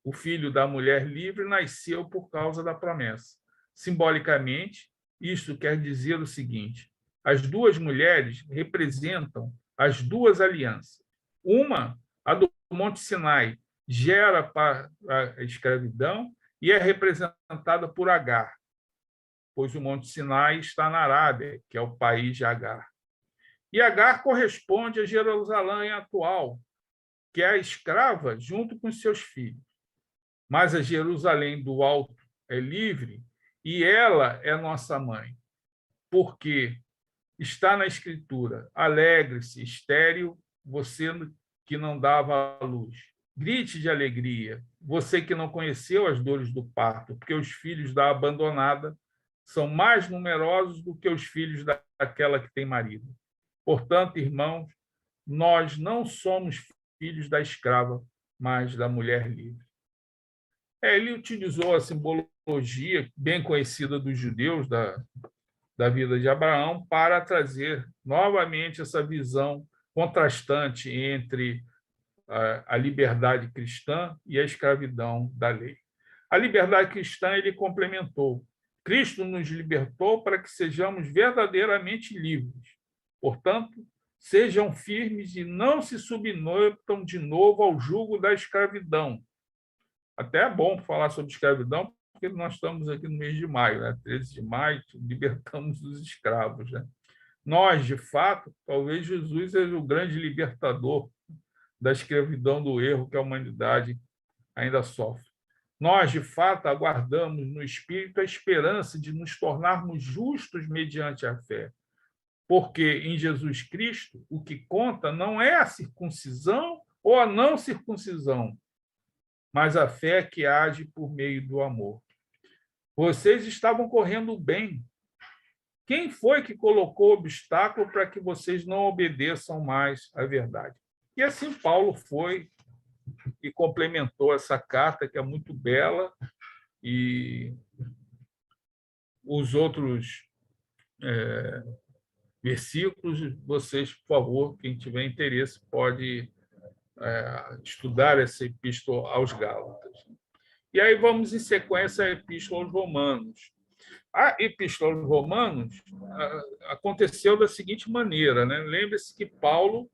o filho da mulher livre nasceu por causa da promessa. Simbolicamente, isto quer dizer o seguinte: as 2 mulheres representam as 2 alianças. Uma, a do Monte Sinai, gera para a escravidão e é representada por Agar, pois o Monte Sinai está na Arábia, que é o país de Agar. E Agar corresponde a Jerusalém atual, que é a escrava junto com seus filhos. Mas a Jerusalém do alto é livre e ela é nossa mãe, porque está na Escritura: alegre-se, estéril, você que não dava à luz. Grite de alegria, você que não conheceu as dores do parto, porque os filhos da abandonada são mais numerosos do que os filhos daquela que tem marido. Portanto, irmãos, nós não somos filhos da escrava, mas da mulher livre. Ele utilizou a simbologia bem conhecida dos judeus da vida de Abraão para trazer novamente essa visão contrastante entre a liberdade cristã e a escravidão da lei. A liberdade cristã ele complementou. Cristo nos libertou para que sejamos verdadeiramente livres. Portanto, sejam firmes e não se submetam de novo ao jugo da escravidão. Até é bom falar sobre escravidão, porque nós estamos aqui no mês de maio, né? 13 de maio, libertamos os escravos, né? Nós, de fato, talvez Jesus seja o grande libertador da escravidão do erro que a humanidade ainda sofre. Nós, de fato, aguardamos no Espírito a esperança de nos tornarmos justos mediante a fé, porque em Jesus Cristo o que conta não é a circuncisão ou a não circuncisão, mas a fé que age por meio do amor. Vocês estavam correndo bem. Quem foi que colocou obstáculo para que vocês não obedeçam mais à verdade? E assim Paulo foi e complementou essa carta, que é muito bela, e os outros versículos, vocês, por favor, quem tiver interesse, pode estudar essa epístola aos Gálatas. E aí vamos em sequência à epístola aos Romanos. A Epístola aos Romanos aconteceu da seguinte maneira, né? Lembre-se que Paulo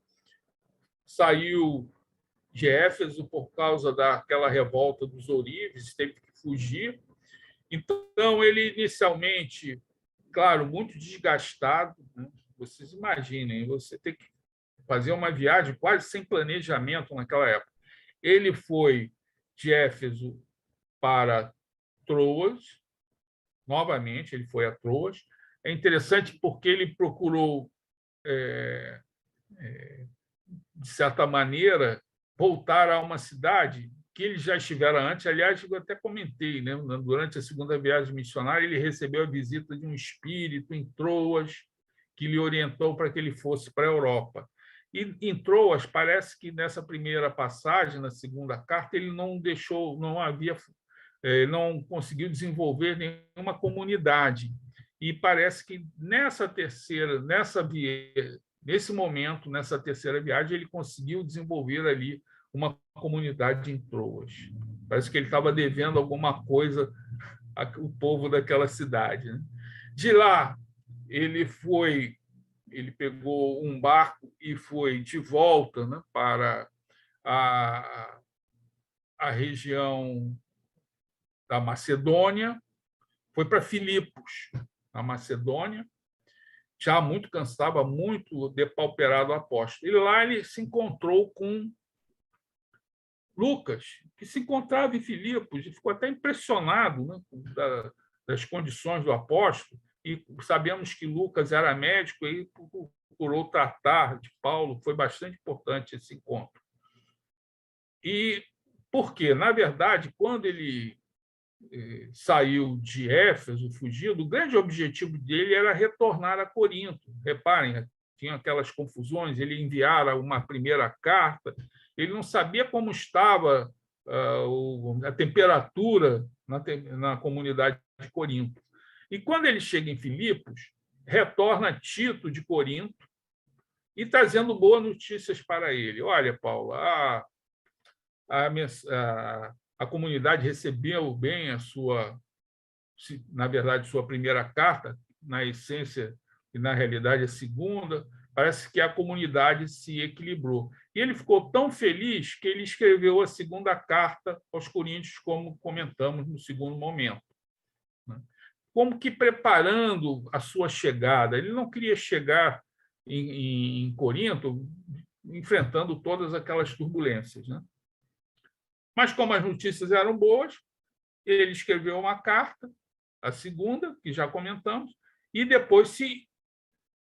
saiu de Éfeso por causa daquela revolta dos ourives, teve que fugir. Então, ele inicialmente, claro, muito desgastado, né? Vocês imaginem, você tem que fazer uma viagem quase sem planejamento naquela época. Ele foi de Éfeso para Troas, novamente, ele foi a Troas. É interessante porque ele procurou, de certa maneira, voltar a uma cidade que ele já estivera antes. Aliás, eu até comentei, né? Durante a segunda viagem missionária, ele recebeu a visita de um espírito em Troas, que lhe orientou para que ele fosse para a Europa. E em Troas, parece que nessa primeira passagem, na segunda carta, ele não deixou, não conseguiu desenvolver nenhuma comunidade. E parece que nesse momento, nessa terceira viagem, ele conseguiu desenvolver ali uma comunidade em Troas. Parece que ele estava devendo alguma coisa ao povo daquela cidade, né? De lá, ele pegou um barco e foi de volta, né, para a região da Macedônia, foi para Filipos, na Macedônia, já muito cansado, muito depauperado apóstolo. E lá ele se encontrou com Lucas, que se encontrava em Filipos, e ficou até impressionado, né, das condições do apóstolo, e sabemos que Lucas era médico e procurou tratar de Paulo. Foi bastante importante esse encontro. E por quê? Na verdade, quando ele saiu de Éfeso, fugido, o grande objetivo dele era retornar a Corinto. Reparem, tinha aquelas confusões, ele enviara uma primeira carta, ele não sabia como estava a temperatura na comunidade de Corinto. E quando ele chega em Filipos, retorna Tito de Corinto e trazendo boas notícias para ele. Olha, Paulo, a comunidade recebeu bem na verdade, sua primeira carta, na essência e na realidade a segunda. Parece que a comunidade se equilibrou. E ele ficou tão feliz que ele escreveu a segunda carta aos Coríntios, como comentamos no segundo momento, né? Como que preparando a sua chegada. Ele não queria chegar em Corinto enfrentando todas aquelas turbulências, né? Mas, como as notícias eram boas, ele escreveu uma carta, a segunda, que já comentamos, e depois se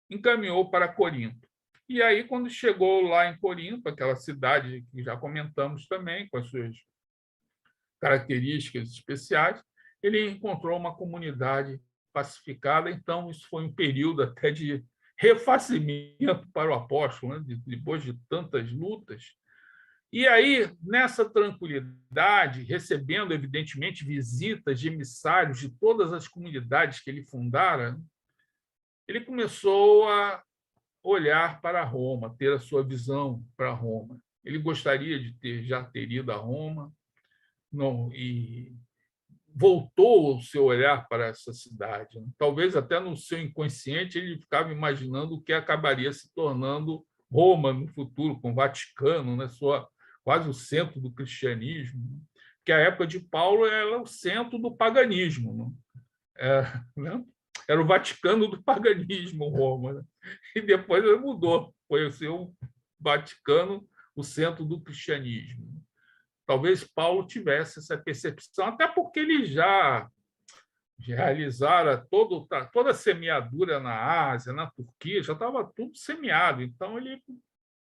encaminhou para Corinto. E aí, quando chegou lá em Corinto, aquela cidade que já comentamos também, com as suas características especiais, ele encontrou uma comunidade pacificada. Então, isso foi um período até de refacimento para o apóstolo, né? Depois de tantas lutas. E aí, nessa tranquilidade, recebendo, evidentemente, visitas de emissários de todas as comunidades que ele fundara, ele começou a olhar para Roma, ter a sua visão para Roma. Ele gostaria de já ter ido a Roma, não, e voltou o seu olhar para essa cidade. Talvez até no seu inconsciente ele ficava imaginando o que acabaria se tornando Roma no futuro, com o Vaticano, né, quase o centro do cristianismo, que a época de Paulo era o centro do paganismo, né? Era o Vaticano do paganismo, Roma, né? E depois ele mudou, foi o seu Vaticano, o centro do cristianismo. Talvez Paulo tivesse essa percepção, até porque ele já realizara toda a semeadura na Ásia, na Turquia, já estava tudo semeado. Então, ele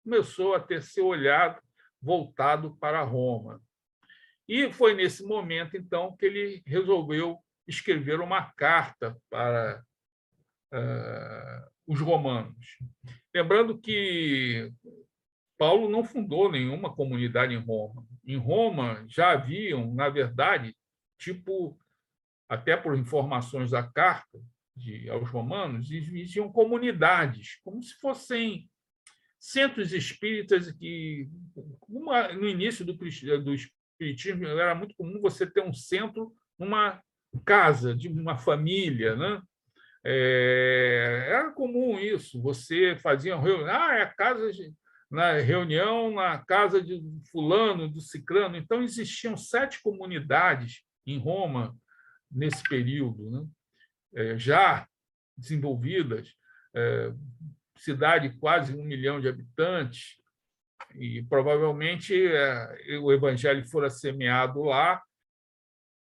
começou a ter seu olhar voltado para Roma. E foi nesse momento, então, que ele resolveu escrever uma carta para os romanos. Lembrando que Paulo não fundou nenhuma comunidade em Roma. Em Roma já haviam, na verdade, até por informações da carta aos romanos, existiam comunidades, como se fossem centros espíritas que, no início do espiritismo, era muito comum você ter um centro numa casa de uma família, né? Era comum isso. Você fazia reunião, é a casa na reunião na casa de fulano, do ciclano. Então existiam 7 comunidades em Roma nesse período, né? Já desenvolvidas, cidade quase 1 milhão de habitantes, e provavelmente o evangelho fora semeado lá,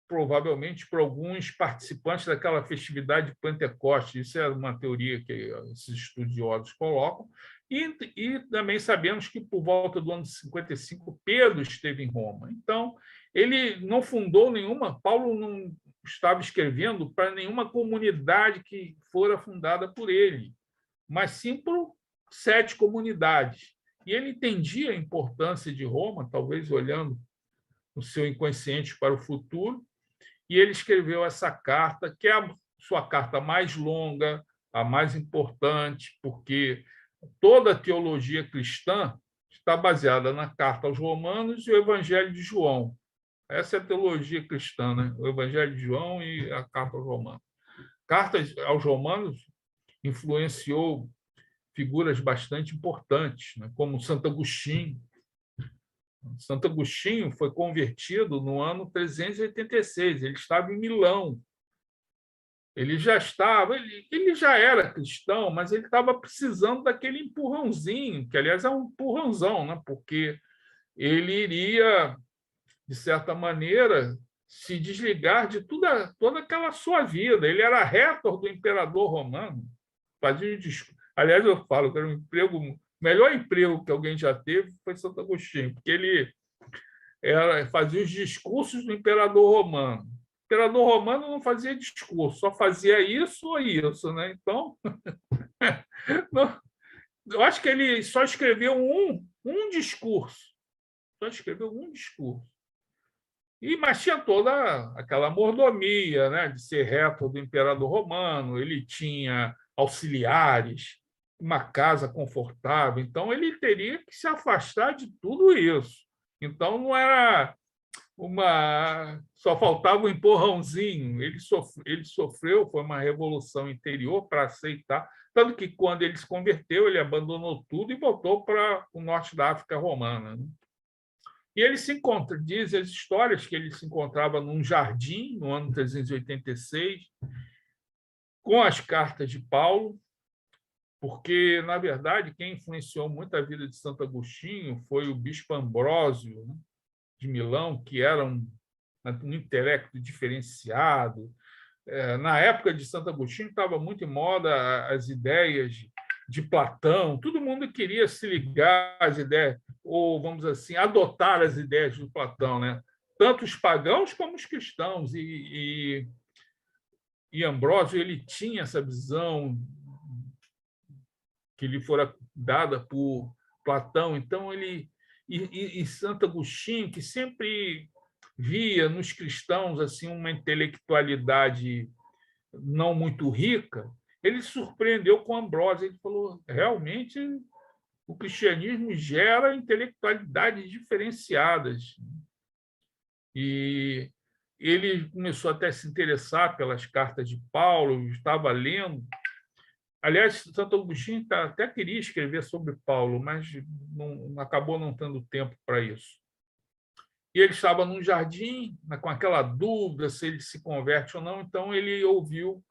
provavelmente por alguns participantes daquela festividade de Pentecostes. Isso é uma teoria que esses estudiosos colocam. E também sabemos que, por volta do ano 55, Pedro esteve em Roma. Então, ele não fundou nenhuma, Paulo não estava escrevendo para nenhuma comunidade que fora fundada por ele, mas sim por 7 comunidades. E ele entendia a importância de Roma, talvez olhando no seu inconsciente para o futuro, e ele escreveu essa carta, que é a sua carta mais longa, a mais importante, porque toda a teologia cristã está baseada na carta aos Romanos e o Evangelho de João. Essa é a teologia cristã, né? O Evangelho de João e a carta aos Romanos. Carta aos Romanos influenciou figuras bastante importantes, né? Como Santo Agostinho. Santo Agostinho foi convertido no ano 386. Ele estava em Milão. Ele já era cristão, mas ele estava precisando daquele empurrãozinho, que aliás é um empurrãozão, né? Porque ele iria, de certa maneira, se desligar de toda aquela sua vida. Ele era rétor do imperador romano. Aliás, eu falo que era o melhor emprego que alguém já teve foi Santo Agostinho, porque ele fazia os discursos do imperador romano. O imperador romano não fazia discurso, só fazia isso ou isso, né? Então, eu acho que ele só escreveu um discurso. Só escreveu um discurso. Mas tinha toda aquela mordomia, né, de ser rétor do imperador romano. Ele tinha auxiliares, uma casa confortável. Então, ele teria que se afastar de tudo isso. Então, não era só faltava um empurrãozinho. Ele sofreu, foi uma revolução interior para aceitar. Tanto que, quando ele se converteu, ele abandonou tudo e voltou para o norte da África romana, né? E ele se encontra, diz as histórias que ele se encontrava num jardim, no ano 386, com as cartas de Paulo, porque, na verdade, quem influenciou muito a vida de Santo Agostinho foi o bispo Ambrósio, né, de Milão, que era um intelecto diferenciado. Na época de Santo Agostinho, estava muito em moda as ideias de Platão. Todo mundo queria se ligar às ideias, ou, vamos dizer assim, adotar as ideias de Platão, né? Tanto os pagãos como os cristãos. E Ambrósio ele tinha essa visão que lhe fora dada por Platão. Então, e Santo Agostinho, que sempre via nos cristãos assim uma intelectualidade não muito rica, ele se surpreendeu com Ambrósio. Ele falou: realmente o cristianismo gera intelectualidades diferenciadas. E ele começou até a se interessar pelas cartas de Paulo, estava lendo. Aliás, Santo Agostinho até queria escrever sobre Paulo, mas acabou não tendo tempo para isso. E ele estava num jardim, com aquela dúvida se ele se converte ou não, então ele ouviu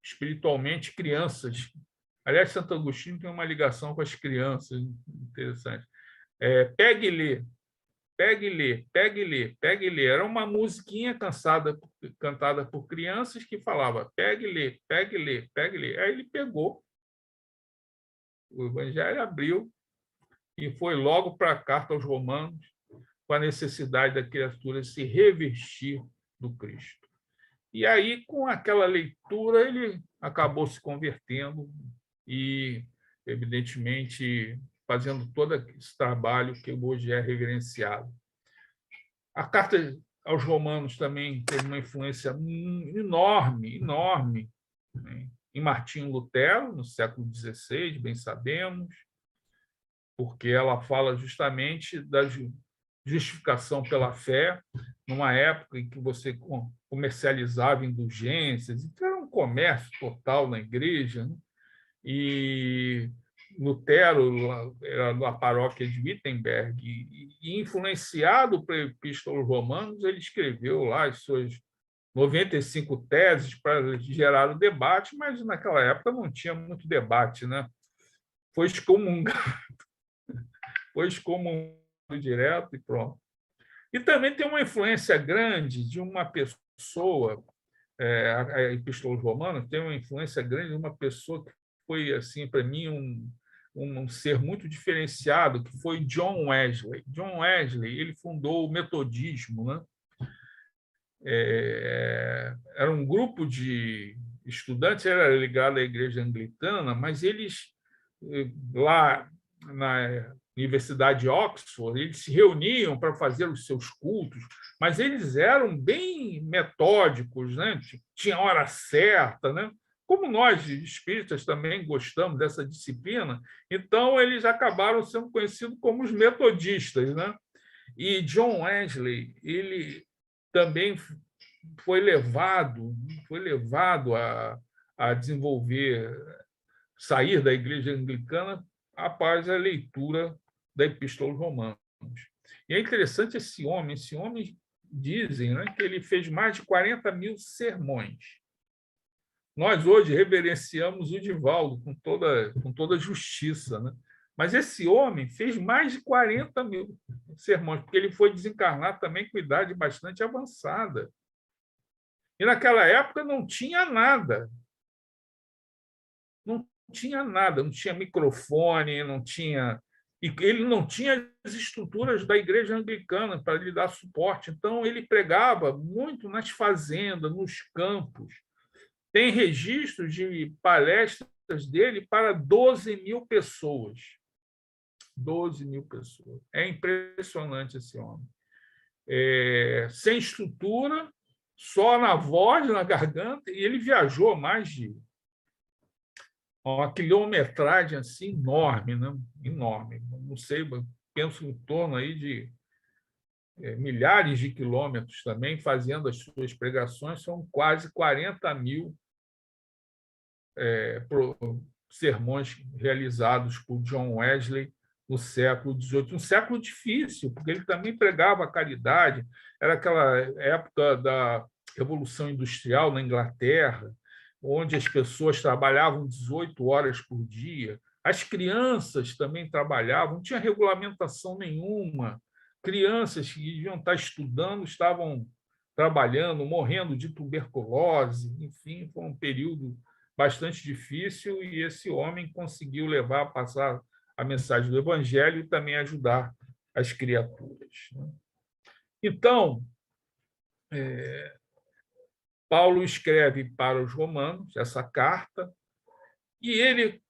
espiritualmente crianças. Aliás, Santo Agostinho tem uma ligação com as crianças interessante. Pegue e lê, pegue e lê, pegue e lê, pegue e lê. Era uma musiquinha cantada por crianças que falava pegue e lê, pegue e lê, pegue e lê. Aí ele pegou o Evangelho, abriu e foi logo para a carta aos Romanos, com a necessidade da criatura se revestir do Cristo. E aí, com aquela leitura, ele acabou se convertendo e, evidentemente, fazendo todo esse trabalho que hoje é reverenciado. A carta aos Romanos também teve uma influência enorme, enorme, né, em Martinho Lutero, no século XVI, bem sabemos, porque ela fala justamente da justificação pela fé, numa época em que você comercializava indulgências, então era um comércio total na igreja, né? E Lutero, era da paróquia de Wittenberg, e influenciado pela Epístola aos Romanos, ele escreveu lá as suas 95 teses para gerar o debate, mas naquela época não tinha muito debate, né? Foi excomungado, foi excomungado direto e pronto. E também tem uma influência grande de uma pessoa, a Epístola aos Romanos tem uma influência grande de uma pessoa que foi, assim, para mim, um ser muito diferenciado, que foi John Wesley. John Wesley, ele fundou o metodismo, né? Era um grupo de estudantes, era ligado à igreja anglicana, mas eles, lá na Universidade de Oxford, eles se reuniam para fazer os seus cultos, mas eles eram bem metódicos, né? Tinha hora certa, né? Como nós, espíritas, também gostamos dessa disciplina, então eles acabaram sendo conhecidos como os metodistas, né? E John Wesley, ele também foi levado a desenvolver, sair da igreja anglicana após a leitura da Epístola aos Romanos. E é interessante esse homem dizem, né, que ele fez mais de 40 mil sermões. Nós hoje reverenciamos o Divaldo com toda justiça, né? Mas esse homem fez mais de 40 mil sermões, porque ele foi desencarnar também com idade bastante avançada. E naquela época não tinha nada. Não tinha nada, não tinha microfone, não tinha. E ele não tinha as estruturas da igreja anglicana para lhe dar suporte. Então, ele pregava muito nas fazendas, nos campos. Tem registros de palestras dele para 12 mil pessoas. 12 mil pessoas. É impressionante esse homem. Sem estrutura, só na voz, na garganta, e ele viajou mais de uma quilometragem assim enorme, né? Enorme. Não sei, penso em torno aí de milhares de quilômetros também, fazendo as suas pregações, são quase 40 mil sermões realizados por John Wesley no século XVIII. Um século difícil, porque ele também pregava a caridade, era aquela época da Revolução Industrial na Inglaterra, onde as pessoas trabalhavam 18 horas por dia, as crianças também trabalhavam, não tinha regulamentação nenhuma, crianças que deviam estar estudando estavam trabalhando, morrendo de tuberculose, enfim, foi um período bastante difícil e esse homem conseguiu levar a passar a mensagem do Evangelho e também ajudar as criaturas. Então, Paulo escreve para os romanos essa carta e ele,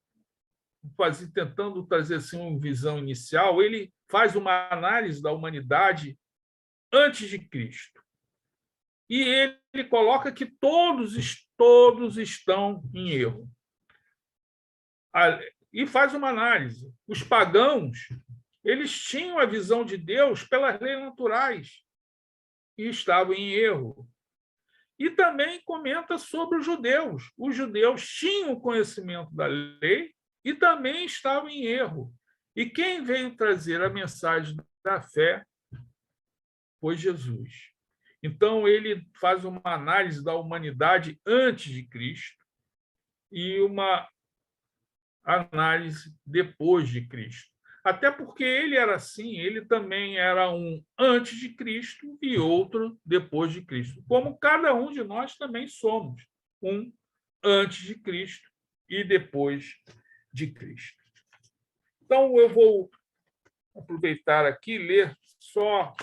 tentando trazer assim, uma visão inicial, ele faz uma análise da humanidade antes de Cristo. E ele coloca que todos estão em erro. E faz uma análise. Os pagãos, eles tinham a visão de Deus pelas leis naturais e estavam em erro. E também comenta sobre os judeus. Os judeus tinham conhecimento da lei e também estavam em erro. E quem veio trazer a mensagem da fé foi Jesus. Então, ele faz uma análise da humanidade antes de Cristo e uma análise depois de Cristo. Até porque ele era assim, ele também era um antes de Cristo e outro depois de Cristo. Como cada um de nós também somos um antes de Cristo e depois de Cristo. Então, eu vou aproveitar aqui e ler só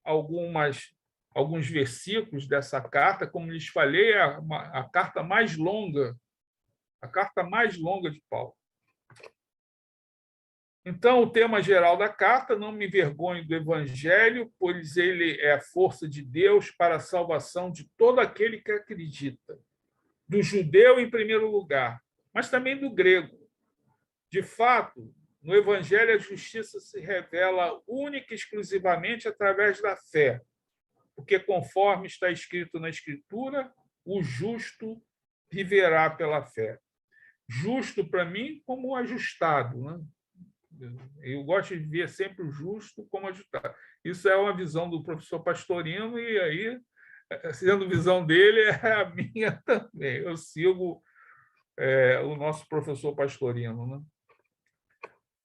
alguns versículos dessa carta. Como lhes falei, é a carta mais longa de Paulo. Então, o tema geral da carta: não me envergonhe do Evangelho, pois ele é a força de Deus para a salvação de todo aquele que acredita, do judeu em primeiro lugar, mas também do grego. De fato, no Evangelho a justiça se revela única e exclusivamente através da fé. porque conforme está escrito na Escritura, o justo viverá pela fé. Justo, para mim, como ajustado, né? Eu gosto de ver sempre o justo como ajustado. Isso é uma visão do professor Pastorino, e aí, sendo visão dele, é a minha também. Eu sigo o nosso professor Pastorino,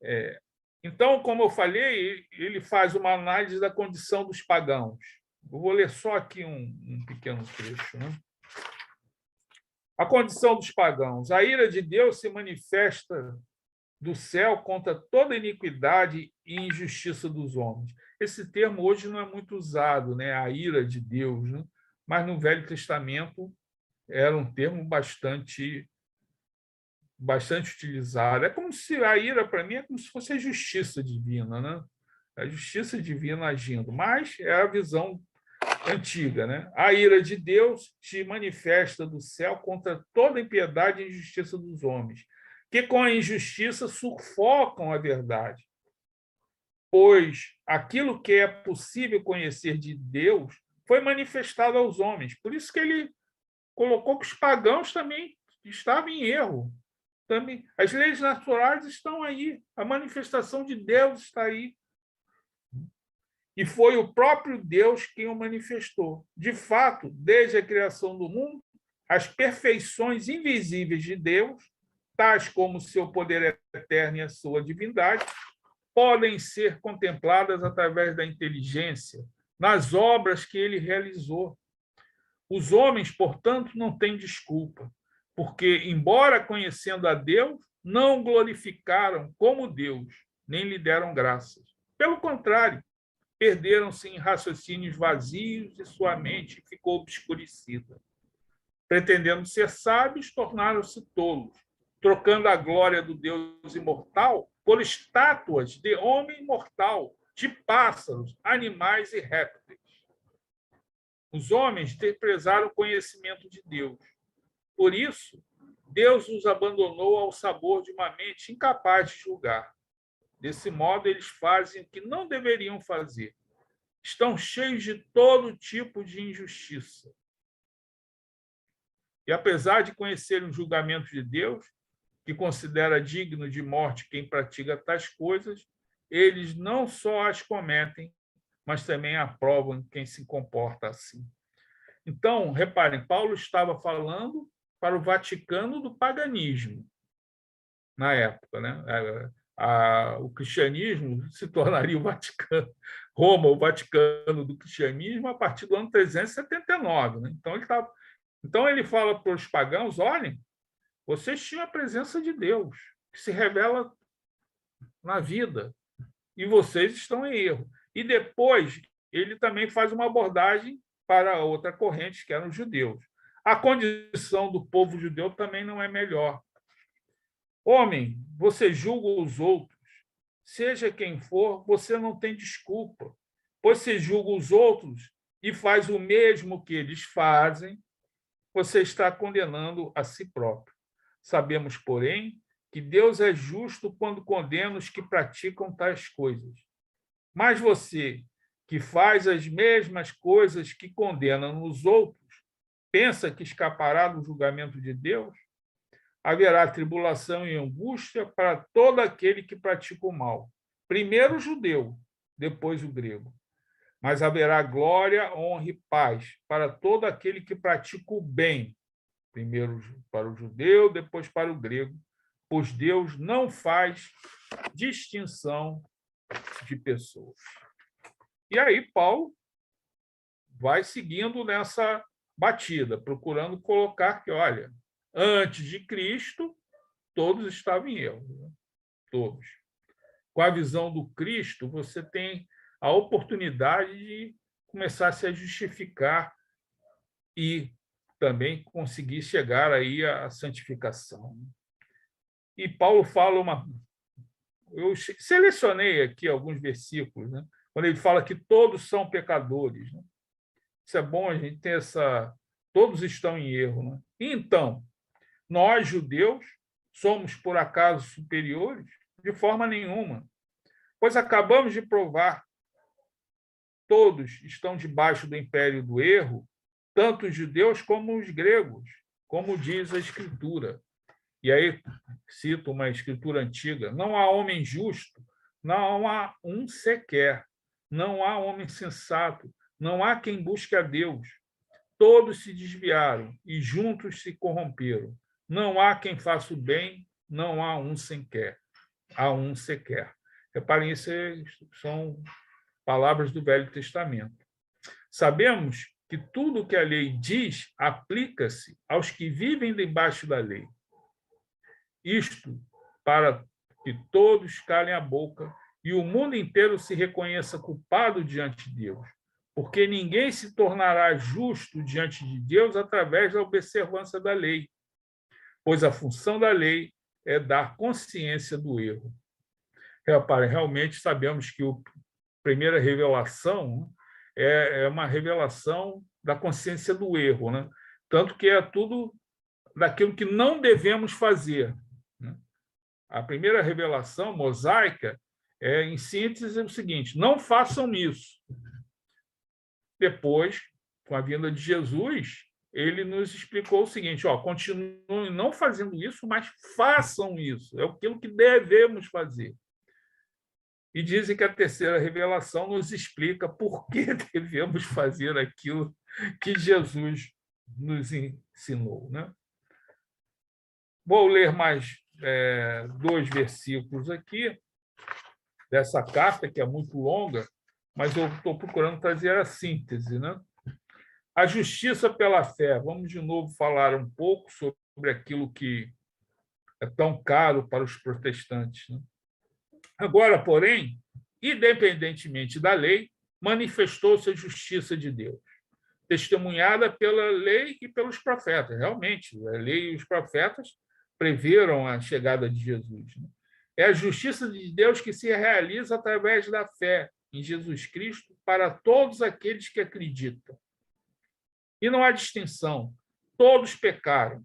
né? Então, como eu falei, ele faz uma análise da condição dos pagãos. Eu vou ler só aqui um pequeno trecho, né? A condição dos pagãos. A ira de Deus se manifesta do céu contra toda iniquidade e injustiça dos homens. Esse termo hoje não é muito usado, né? A ira de Deus, né? Mas no Velho Testamento era um termo bastante utilizado. É como se a ira, para mim, é como se fosse a justiça divina, né? A justiça divina agindo, mas é a visão antiga, né? A ira de Deus se manifesta do céu contra toda impiedade e injustiça dos homens, que com a injustiça sufocam a verdade. Pois aquilo que é possível conhecer de Deus foi manifestado aos homens. Por isso que ele colocou que os pagãos também estavam em erro. Também. As leis naturais estão aí, a manifestação de Deus está aí. E foi o próprio Deus quem o manifestou. De fato, desde a criação do mundo, as perfeições invisíveis de Deus, tais como seu poder eterno e a sua divindade, podem ser contempladas através da inteligência, nas obras que ele realizou. Os homens, portanto, não têm desculpa, porque, embora conhecendo a Deus, não o glorificaram como Deus, nem lhe deram graças. Pelo contrário, perderam-se em raciocínios vazios e sua mente ficou obscurecida. Pretendendo ser sábios, tornaram-se tolos, trocando a glória do Deus imortal por estátuas de homem mortal, de pássaros, animais e répteis. Os homens desprezaram o conhecimento de Deus. Por isso, Deus os abandonou ao sabor de uma mente incapaz de julgar. Desse modo, eles fazem o que não deveriam fazer. Estão cheios de todo tipo de injustiça. E apesar de conhecerem o julgamento de Deus, que considera digno de morte quem pratica tais coisas, eles não só as cometem, mas também aprovam quem se comporta assim. Então, reparem, Paulo estava falando para o Vaticano do paganismo na época, né? O cristianismo se tornaria o Vaticano, Roma, o Vaticano do cristianismo, a partir do ano 379. Né? Então, ele fala para os pagãos: olhem, vocês tinham a presença de Deus, que se revela na vida, e vocês estão em erro. E depois, ele também faz uma abordagem para outra corrente, que eram os judeus. A condição do povo judeu também não é melhor. Homem, você julga os outros, seja quem for, você não tem desculpa, pois se julga os outros e faz o mesmo que eles fazem, você está condenando a si próprio. Sabemos, porém, que Deus é justo quando condena os que praticam tais coisas. Mas você, que faz as mesmas coisas que condena nos outros, pensa que escapará do julgamento de Deus? Haverá tribulação e angústia para todo aquele que pratica o mal. Primeiro o judeu, depois o grego. Mas haverá glória, honra e paz para todo aquele que pratica o bem. Primeiro para o judeu, depois para o grego, pois Deus não faz distinção de pessoas. E aí Paulo vai seguindo nessa batida, procurando colocar que, olha, antes de Cristo, todos estavam em erro. Né? Todos. Com a visão do Cristo, você tem a oportunidade de começar a se justificar e também conseguir chegar aí à santificação. E Paulo fala eu selecionei aqui alguns versículos, né? Quando ele fala que todos são pecadores. Né? Isso é bom a gente ter essa... Todos estão em erro. Né? Então, nós, judeus, somos, por acaso, superiores? De forma nenhuma. Pois acabamos de provar. todos estão debaixo do império do erro, tanto os judeus como os gregos, como diz a Escritura. E aí cito uma Escritura antiga: não há homem justo, não há um sequer, não há homem sensato, não há quem busque a Deus. Todos se desviaram e juntos se corromperam. Não há quem faça o bem, não há um sequer. Há um sequer. Reparem, isso são palavras do Velho Testamento. Sabemos que tudo o que a lei diz aplica-se aos que vivem debaixo da lei. Isto para que todos calem a boca e o mundo inteiro se reconheça culpado diante de Deus, porque ninguém se tornará justo diante de Deus através da observância da lei, pois a função da lei é dar consciência do erro. Repare, realmente sabemos que a primeira revelação é uma revelação da consciência do erro, né? Tanto que é tudo daquilo que não devemos fazer. A primeira revelação mosaica em síntese, é o seguinte: não façam isso. Depois, com a vinda de Jesus, ele nos explicou o seguinte: continuem não fazendo isso, mas façam isso. É aquilo que devemos fazer. E dizem que a terceira revelação nos explica por que devemos fazer aquilo que Jesus nos ensinou, né? Vou ler mais 2 versículos aqui dessa carta, que é muito longa, mas eu estou procurando trazer a síntese, né? A justiça pela fé. Vamos de novo falar um pouco sobre aquilo que é tão caro para os protestantes, né? Agora, porém, independentemente da lei, manifestou-se a justiça de Deus, testemunhada pela lei e pelos profetas. Realmente, a lei e os profetas preveram a chegada de Jesus, né? É a justiça de Deus que se realiza através da fé em Jesus Cristo para todos aqueles que acreditam. E não há distinção. Todos pecaram.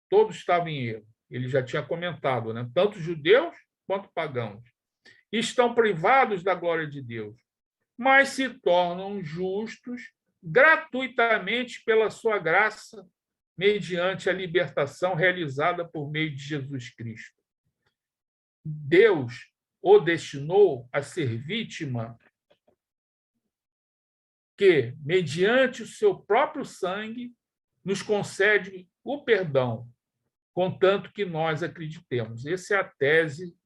Todos estavam em erro. Ele já tinha comentado, né? Tanto judeus quanto pagãos. E estão privados da glória de Deus, mas se tornam justos gratuitamente pela sua graça, mediante a libertação realizada por meio de Jesus Cristo. Deus o destinou a ser vítima que, mediante o seu próprio sangue, nos concede o perdão, contanto que nós acreditemos. Essa é a tese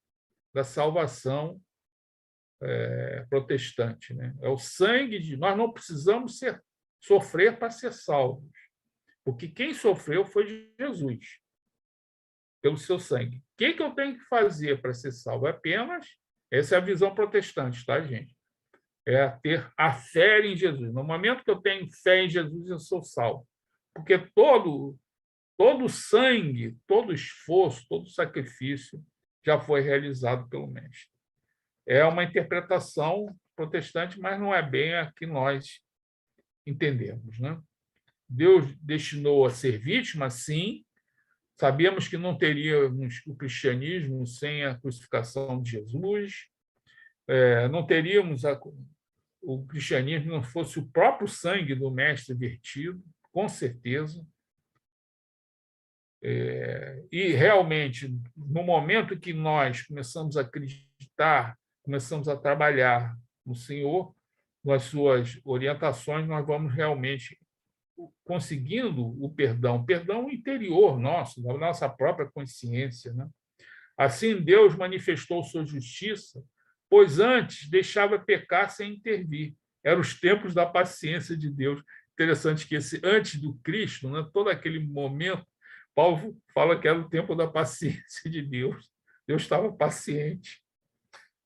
da salvação protestante, né? É o sangue de... Nós não precisamos sofrer para ser salvos, porque quem sofreu foi Jesus, pelo seu sangue. O que eu tenho que fazer para ser salvo? Apenas, essa é a visão protestante, tá, gente? É ter a fé em Jesus. No momento que eu tenho fé em Jesus, eu sou salvo. Porque todo sangue, todo esforço, todo sacrifício já foi realizado pelo Mestre. É uma interpretação protestante, mas não é bem a que nós entendemos, né? Deus destinou a ser vítima, sim. Sabíamos que não teríamos o cristianismo sem a crucificação de Jesus. Não teríamos o cristianismo não fosse o próprio sangue do Mestre vertido, com certeza. E, realmente, no momento que nós começamos a acreditar, começamos a trabalhar no Senhor, nas suas orientações, nós vamos realmente conseguindo o perdão interior nosso, da nossa própria consciência, né? Assim, Deus manifestou sua justiça, pois antes deixava pecar sem intervir. Eram os tempos da paciência de Deus. Interessante que esse antes do Cristo, né, todo aquele momento, Paulo fala que era o tempo da paciência de Deus. Deus estava paciente.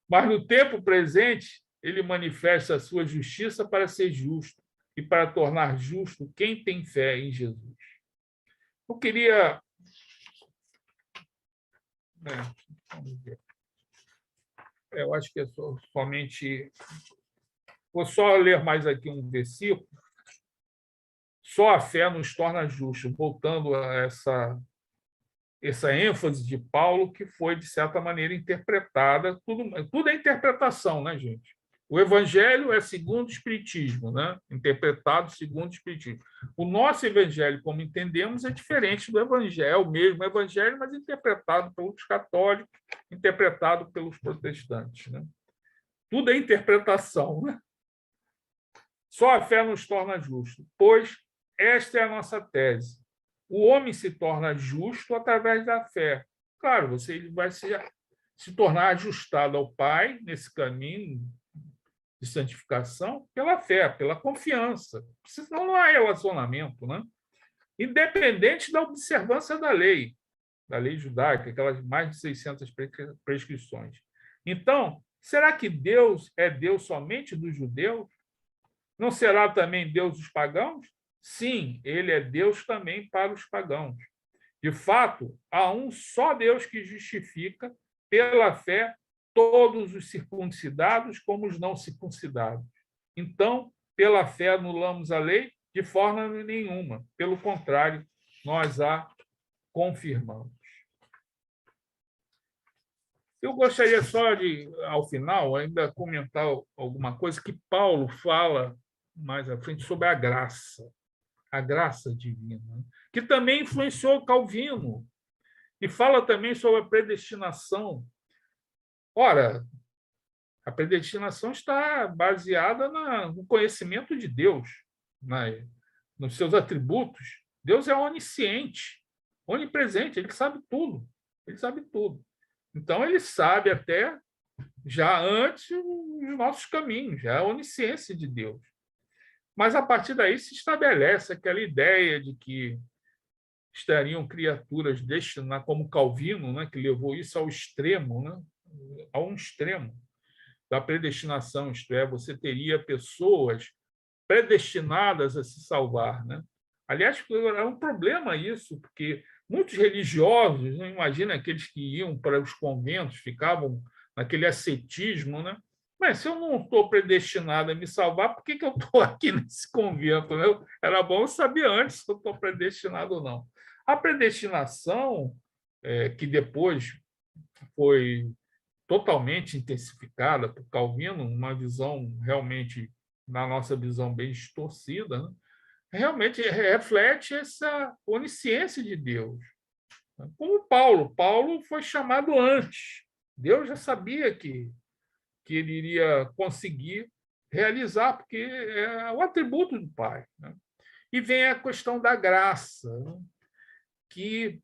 Mas no tempo presente, ele manifesta a sua justiça para ser justo e para tornar justo quem tem fé em Jesus. Eu queria... vamos ver. Eu acho que é somente... Vou só ler mais aqui um versículo. Só a fé nos torna justos, voltando a essa ênfase de Paulo, que foi, de certa maneira, interpretada. Tudo é interpretação, né, gente? O Evangelho é segundo o Espiritismo, né? Interpretado segundo o Espiritismo. O nosso Evangelho, como entendemos, é diferente do Evangelho. É o mesmo Evangelho, mas interpretado pelos católicos, interpretado pelos protestantes, né? Tudo é interpretação, né? Só a fé nos torna justos, pois esta é a nossa tese. O homem se torna justo através da fé. Claro, ele vai se tornar ajustado ao Pai nesse caminho de santificação pela fé, pela confiança. Senão não há relacionamento, né? Independente da observância da lei judaica, aquelas mais de 600 prescrições. Então, será que Deus é Deus somente dos judeus? Não será também Deus dos pagãos? Sim, ele é Deus também para os pagãos. De fato, há um só Deus que justifica pela fé todos os circuncidados como os não circuncidados. Então, pela fé anulamos a lei? De forma nenhuma. Pelo contrário, nós a confirmamos. Eu gostaria só de, ao final, ainda comentar alguma coisa que Paulo fala mais à frente sobre a graça divina, que também influenciou Calvino, e fala também sobre a predestinação. Ora, a predestinação está baseada no conhecimento de Deus, nos seus atributos. Deus é onisciente, onipresente, ele sabe tudo. Ele sabe tudo. Então, ele sabe até já antes os nossos caminhos, já a onisciência de Deus. Mas, a partir daí, se estabelece aquela ideia de que estariam criaturas destinadas, como Calvino, né, que levou isso ao extremo, né, a um extremo da predestinação, isto é, você teria pessoas predestinadas a se salvar, né? Aliás, é um problema isso, porque muitos religiosos, né, imagina aqueles que iam para os conventos, ficavam naquele ascetismo, né? Mas se eu não estou predestinado a me salvar, por que eu estou aqui nesse convento? Né? Era bom eu saber antes se eu estou predestinado ou não. A predestinação, que depois foi totalmente intensificada por Calvino, uma visão realmente, na nossa visão, bem distorcida, né? Realmente reflete essa onisciência de Deus. Como Paulo foi chamado antes. Deus já sabia que ele iria conseguir realizar, porque é o atributo do Pai, né? E vem a questão da graça, né? Que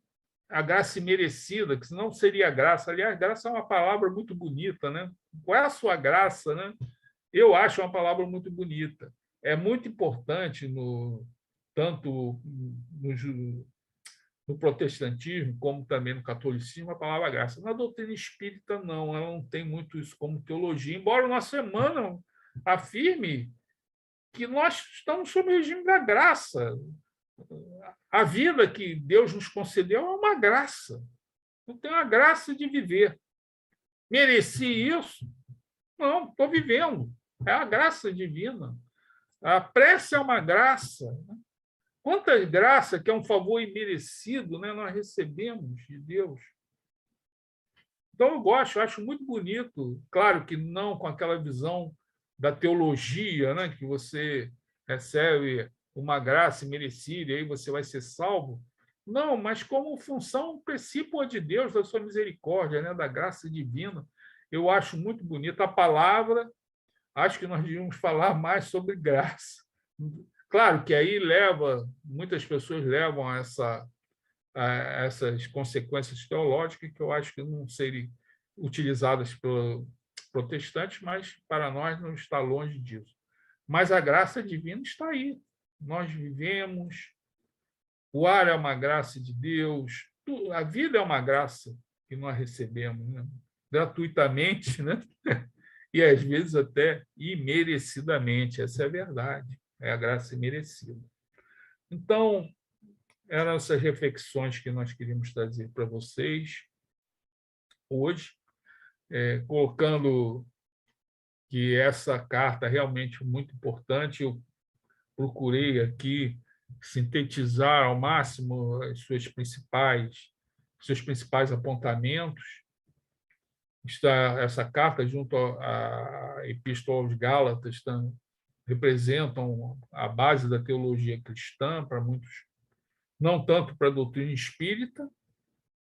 a graça imerecida, que não seria graça. Aliás, graça é uma palavra muito bonita, né? Qual é a sua graça, né? Eu acho uma palavra muito bonita. É muito importante, tanto no protestantismo como também no catolicismo, a palavra graça. Na doutrina espírita, não, ela não tem muito isso como teologia, embora o nosso Emmanuel afirme que nós estamos sob o regime da graça. A vida que Deus nos concedeu é uma graça. Eu tenho a graça de viver. Mereci isso? Não, estou vivendo. É a graça divina. A prece é uma graça. Quantas graças, que é um favor imerecido, né, nós recebemos de Deus. Então, eu acho muito bonito. Claro que não com aquela visão da teologia, né, que você recebe uma graça merecida e aí você vai ser salvo. Não, mas como função precípua de Deus, da sua misericórdia, né, da graça divina. Eu acho muito bonita a palavra. Acho que nós devíamos falar mais sobre graça. Claro que aí muitas pessoas levam a essas consequências teológicas que eu acho que não seriam utilizadas pelos protestantes, mas para nós não está longe disso. Mas a graça divina está aí. Nós vivemos, o ar é uma graça de Deus, a vida é uma graça que nós recebemos, né? Gratuitamente, né? E às vezes até imerecidamente. Essa é a verdade, é a graça imerecida. Então, eram essas reflexões que nós queríamos trazer para vocês hoje, colocando que essa carta é realmente muito importante. Eu procurei aqui sintetizar ao máximo os seus principais apontamentos. essa carta, junto à Epístola aos Gálatas, representam a base da teologia cristã para muitos, não tanto para a doutrina espírita,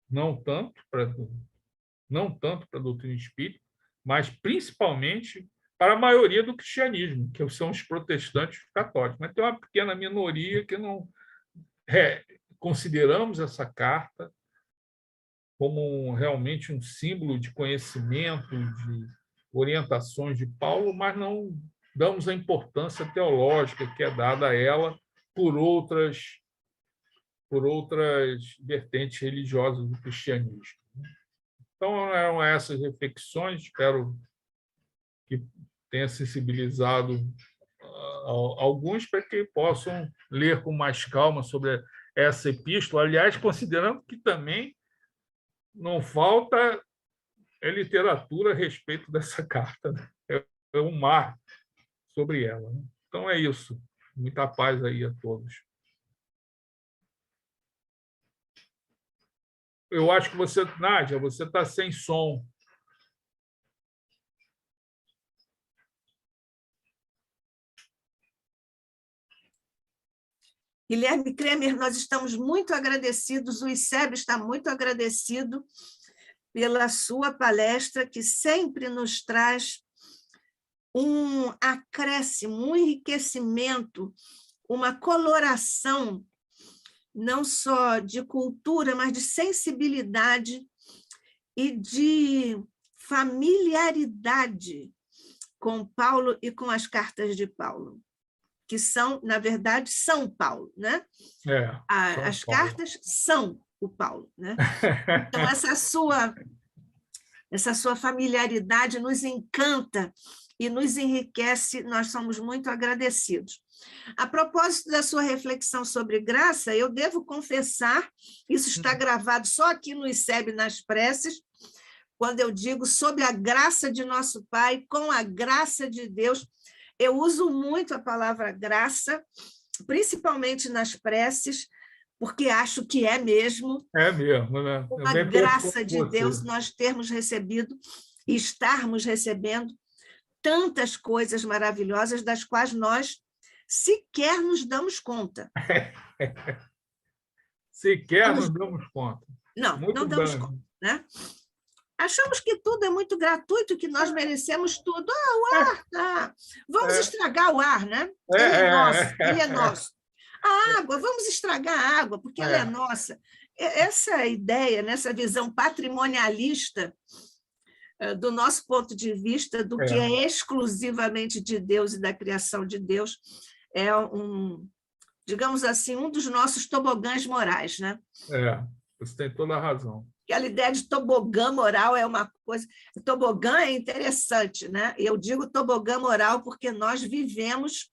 não tanto para a doutrina espírita, mas principalmente para a maioria do cristianismo, que são os protestantes católicos. Mas tem uma pequena minoria que não consideramos essa carta como realmente um símbolo de conhecimento, de orientações de Paulo, mas não damos a importância teológica que é dada a ela por outras vertentes religiosas do cristianismo. Então, eram essas reflexões, espero que tenha sensibilizado alguns para que possam ler com mais calma sobre essa epístola. Aliás, considerando que também não falta literatura a respeito dessa carta, né? É um mar sobre ela, né? Então, é isso. Muita paz aí a todos. Eu acho que você, Nádia, você está sem som. Guilherme Kremer, nós estamos muito agradecidos, o ICEB está muito agradecido pela sua palestra, que sempre nos traz um acréscimo, um enriquecimento, uma coloração, não só de cultura, mas de sensibilidade e de familiaridade com Paulo e com as cartas de Paulo, que são, na verdade, São Paulo, né? As cartas são o Paulo, né? Então, essa sua familiaridade nos encanta e nos enriquece, nós somos muito agradecidos. A propósito da sua reflexão sobre graça, eu devo confessar, isso está gravado só aqui no ICEB, nas preces, quando eu digo sobre a graça de nosso Pai, com a graça de Deus, eu uso muito a palavra graça, principalmente nas preces, porque acho que é mesmo. É mesmo, né? Uma graça de Deus nós termos recebido e estarmos recebendo tantas coisas maravilhosas das quais nós sequer nos damos conta. Sequer nos damos conta. Não damos conta, né? Achamos que tudo é muito gratuito, que nós merecemos tudo. O ar, tá. Vamos estragar o ar, né? Ele é nosso, ele é nosso. A água, vamos estragar a água, porque ela é nossa. Essa ideia, nessa visão patrimonialista do nosso ponto de vista, do que é exclusivamente de Deus e da criação de Deus, é digamos assim, um dos nossos tobogãs morais, né? Você tem toda a razão. Aquela ideia de tobogã moral é uma coisa... Tobogã é interessante, né? Eu digo tobogã moral porque nós vivemos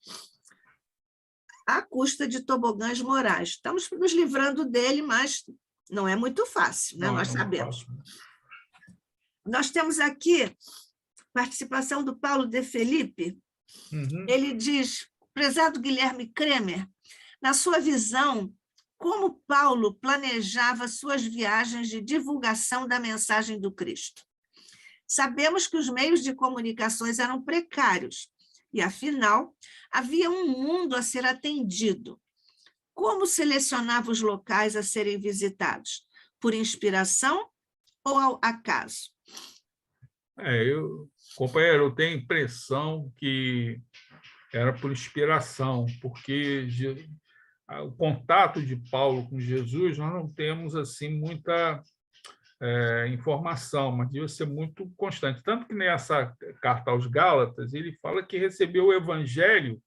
à custa de tobogãs morais. Estamos nos livrando dele, mas não é muito fácil, né? Nós sabemos. Nós temos aqui participação do Paulo de Felipe. Ele diz, prezado Guilherme Kremer, na sua visão, como Paulo planejava suas viagens de divulgação da mensagem do Cristo? Sabemos que os meios de comunicações eram precários e, afinal, havia um mundo a ser atendido. Como selecionava os locais a serem visitados? Por inspiração ou ao acaso? Companheiro, eu tenho a impressão que era por inspiração, porque o contato de Paulo com Jesus, nós não temos assim muita informação, mas devia ser muito constante. Tanto que nessa carta aos Gálatas, ele fala que recebeu o evangelho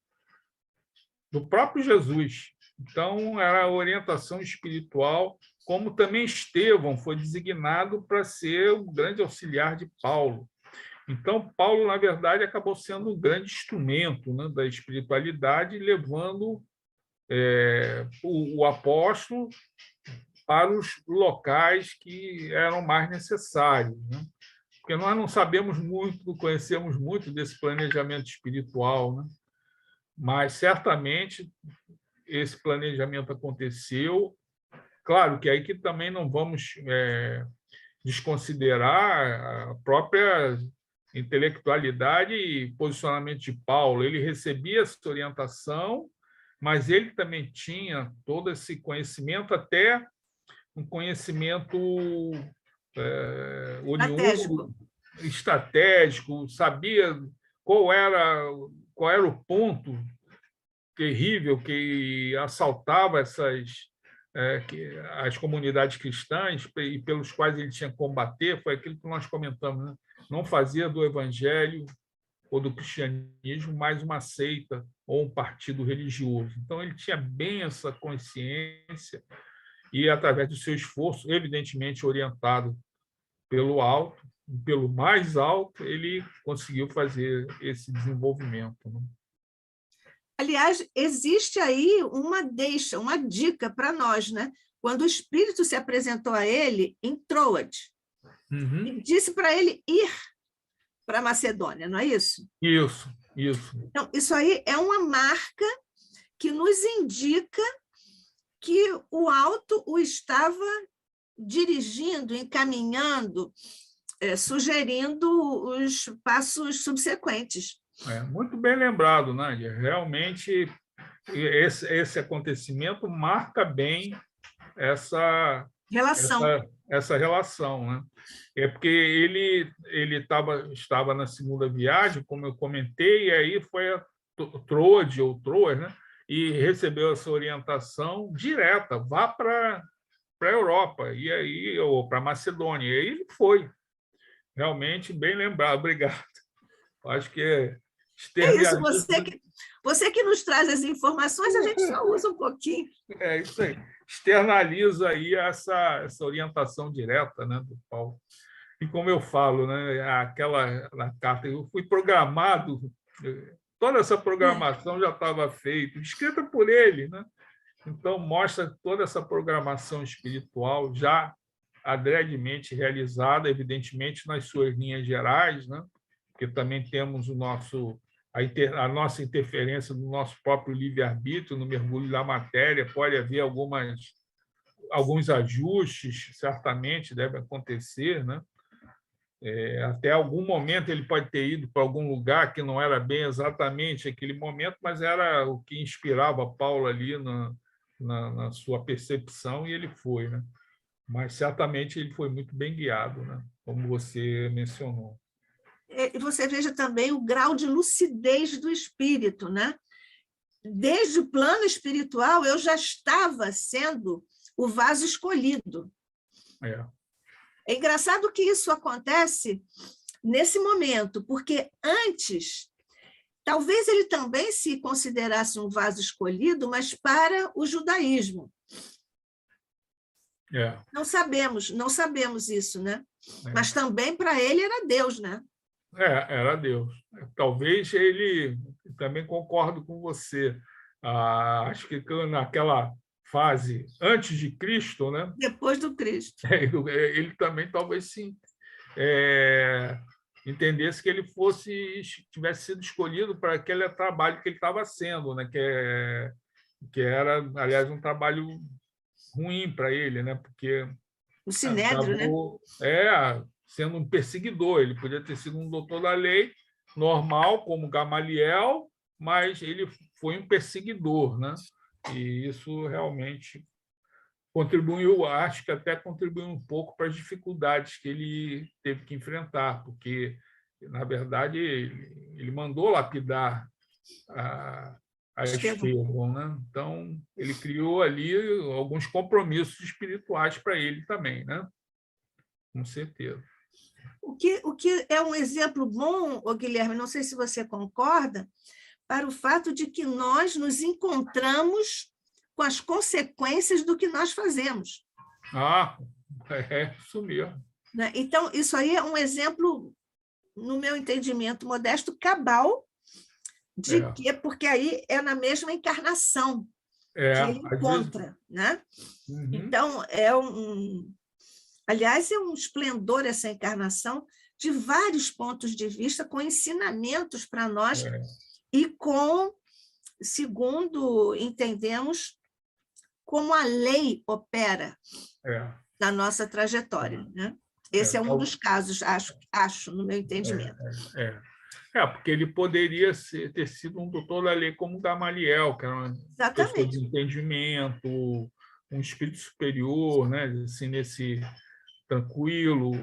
do próprio Jesus. Então, era a orientação espiritual, como também Estevão foi designado para ser o grande auxiliar de Paulo. Então, Paulo, na verdade, acabou sendo um grande instrumento, né, da espiritualidade, levando o apóstolo para os locais que eram mais necessários, né? Porque nós não sabemos muito, não conhecemos muito desse planejamento espiritual, né? Mas, certamente, esse planejamento aconteceu. Claro que aí que também não vamos desconsiderar a própria intelectualidade e posicionamento de Paulo. Ele recebia essa orientação, mas ele também tinha todo esse conhecimento, até um conhecimento oriundo, estratégico, sabia qual era o ponto terrível que assaltava as comunidades cristãs e pelos quais ele tinha que combater. Foi aquilo que nós comentamos, né? Não fazia do evangelho ou do cristianismo mais uma seita ou um partido religioso. Então, ele tinha bem essa consciência e, através do seu esforço, evidentemente orientado pelo alto, pelo mais alto, ele conseguiu fazer esse desenvolvimento, né? Aliás, existe aí uma dica para nós, né? Quando o Espírito se apresentou a ele em Troade, e disse para ele ir para a Macedônia, não é isso? Isso. Então, isso aí é uma marca que nos indica que o alto o estava dirigindo, encaminhando, sugerindo os passos subsequentes. Muito bem lembrado, Nádia. Realmente, esse acontecimento marca bem essa relação, né? É porque ele estava na segunda viagem, como eu comentei, e aí foi a Troade, ou Troas, né? E recebeu essa orientação direta: vá para a Europa, e aí, ou para a Macedônia. E aí ele foi. Realmente bem lembrado, obrigado. Acho que é isso, você que nos traz as informações, a gente só usa um pouquinho. É isso aí. Externaliza aí essa orientação direta, né, do Paulo. E como eu falo, né, na carta, eu fui programado, toda essa programação já estava feita, escrita por ele, né? Então, mostra toda essa programação espiritual já adredemente realizada, evidentemente, nas suas linhas gerais, né? Porque também temos a nossa interferência no nosso próprio livre-arbítrio, no mergulho da matéria. Pode haver alguns ajustes, certamente deve acontecer, né? Até algum momento ele pode ter ido para algum lugar que não era bem exatamente aquele momento, mas era o que inspirava Paulo ali na sua percepção, e ele foi, né? Mas certamente ele foi muito bem guiado, né? Como você mencionou. E você veja também o grau de lucidez do espírito, né? Desde o plano espiritual, eu já estava sendo o vaso escolhido. É engraçado que isso acontece nesse momento, porque antes, talvez ele também se considerasse um vaso escolhido, mas para o judaísmo. Não sabemos isso, né? Mas também para ele era Deus, né? Era Deus. Talvez ele, também concordo com você, acho que naquela fase antes de Cristo, né? Depois do Cristo. Ele também talvez sim entendesse que ele tivesse sido escolhido para aquele trabalho que ele estava sendo, né? Que era, aliás, um trabalho ruim para ele, né? Porque o Sinédrio, acabou, sendo um perseguidor. Ele podia ter sido um doutor da lei normal, como Gamaliel, mas ele foi um perseguidor, né? E isso realmente contribuiu, acho que até contribuiu um pouco para as dificuldades que ele teve que enfrentar, porque, na verdade, ele mandou lapidar a Estevão, né? Então, ele criou ali alguns compromissos espirituais para ele também, né? Com certeza. O que é um exemplo bom, Guilherme, não sei se você concorda, para o fato de que nós nos encontramos com as consequências do que nós fazemos. Isso mesmo. Então, isso aí é um exemplo, no meu entendimento modesto, cabal, de que, porque aí é na mesma encarnação que ele encontra, né? Então, aliás, é um esplendor essa encarnação, de vários pontos de vista, com ensinamentos para nós e com, segundo entendemos, como a lei opera na nossa trajetória, né? Esse é um dos casos, acho, no meu entendimento. Porque ele poderia ter sido um doutor da lei como Gamaliel, que era uma pessoa de entendimento, um espírito superior, né? Assim, nesse tranquilo.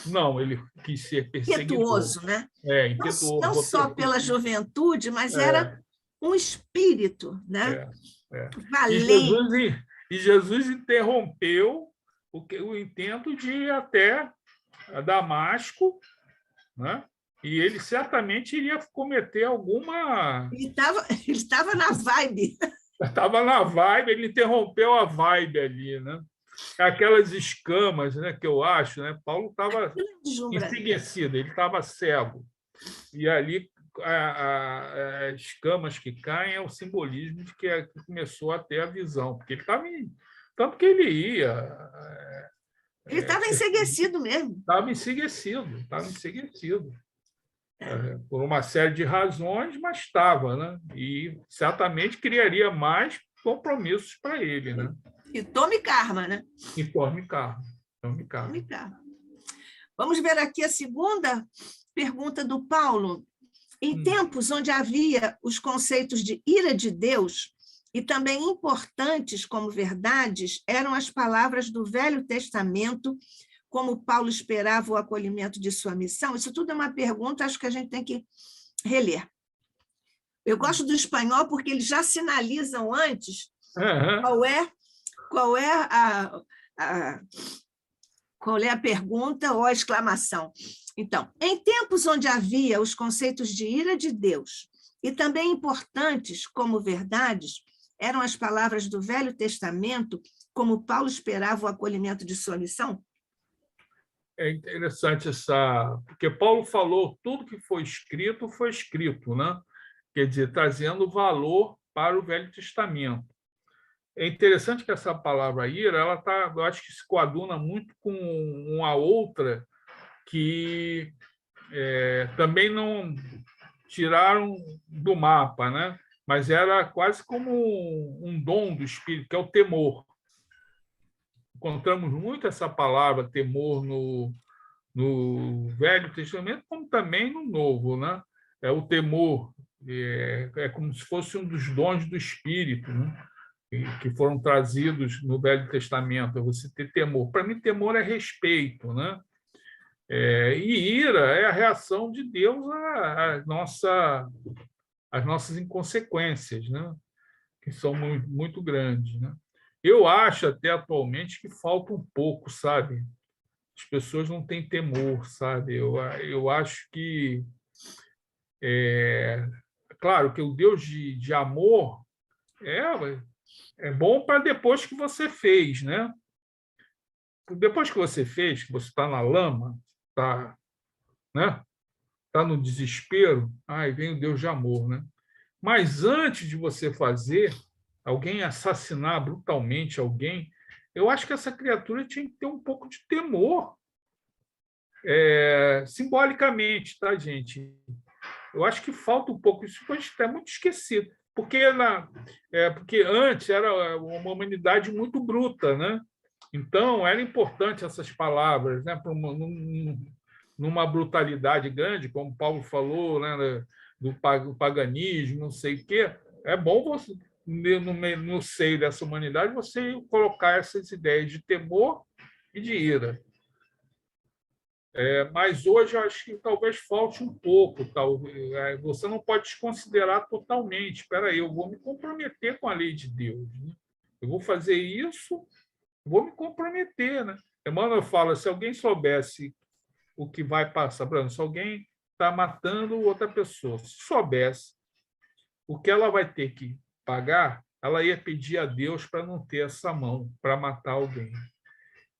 Não, ele quis ser perseguidor. Impetuoso, né? Impetuoso. Não só pela juventude, mas era um espírito, né? Valente. E Jesus interrompeu o intento de ir até Damasco, né? E ele certamente iria cometer alguma... Ele estava na vibe. Estava na vibe, ele interrompeu a vibe ali, né? Aquelas escamas, né, que eu acho, né? Paulo estava enseguecido, ele estava cego. E ali as escamas que caem é o simbolismo de que começou a ter a visão, porque ele estava tanto que ele ia... Ele estava enseguecido mesmo. Estava enseguecido. Por uma série de razões, mas estava, né? E certamente criaria mais compromissos para ele, né? E tome karma, né? E tome karma. Vamos ver aqui a segunda pergunta do Paulo. Em tempos onde havia os conceitos de ira de Deus, e também importantes como verdades, eram as palavras do Velho Testamento, como Paulo esperava o acolhimento de sua missão? Isso tudo é uma pergunta, acho que a gente tem que reler. Eu gosto do espanhol porque eles já sinalizam antes qual é a pergunta ou a exclamação. Então, em tempos onde havia os conceitos de ira de Deus, e também importantes como verdades, eram as palavras do Velho Testamento, como Paulo esperava o acolhimento de sua missão? É interessante porque Paulo falou tudo que foi escrito, né? Quer dizer, trazendo valor para o Velho Testamento. É interessante que essa palavra ira, eu acho que se coaduna muito com uma outra que também não tiraram do mapa, né? Mas era quase como um dom do Espírito, que é o temor. Encontramos muito essa palavra temor no Velho Testamento, como também no Novo, né? O temor é como se fosse um dos dons do Espírito, né? Que foram trazidos no Velho Testamento. É você ter temor. Para mim, temor é respeito, né? E ira é a reação de Deus às nossas inconsequências, né? Que são muito, muito grandes, né? Eu acho até atualmente que falta um pouco, sabe? As pessoas não têm temor, sabe? Eu acho que claro que o Deus de amor é bom para depois que você fez, né? Depois que você fez, que você está na lama, está, né? Tá no desespero, aí vem o Deus de amor, né? Mas antes de você fazer, alguém assassinar brutalmente alguém, eu acho que essa criatura tinha que ter um pouco de temor, simbolicamente, tá, gente? Eu acho que falta um pouco, isso pode estar muito esquecido, porque antes era uma humanidade muito bruta, né? Então, era importante essas palavras, né? Numa brutalidade grande, como Paulo falou, né? Do paganismo, não sei o quê. É bom você, no seio dessa humanidade, você colocar essas ideias de temor e de ira. Mas hoje eu acho que talvez falte um pouco. Você não pode desconsiderar totalmente. Espera aí, eu vou me comprometer com a lei de Deus, né? Eu vou fazer isso, vou me comprometer, né? Emmanuel fala, se alguém soubesse o que vai passar, Bruno, se alguém está matando outra pessoa, se soubesse o que ela vai ter que pagar, ela ia pedir a Deus para não ter essa mão para matar alguém.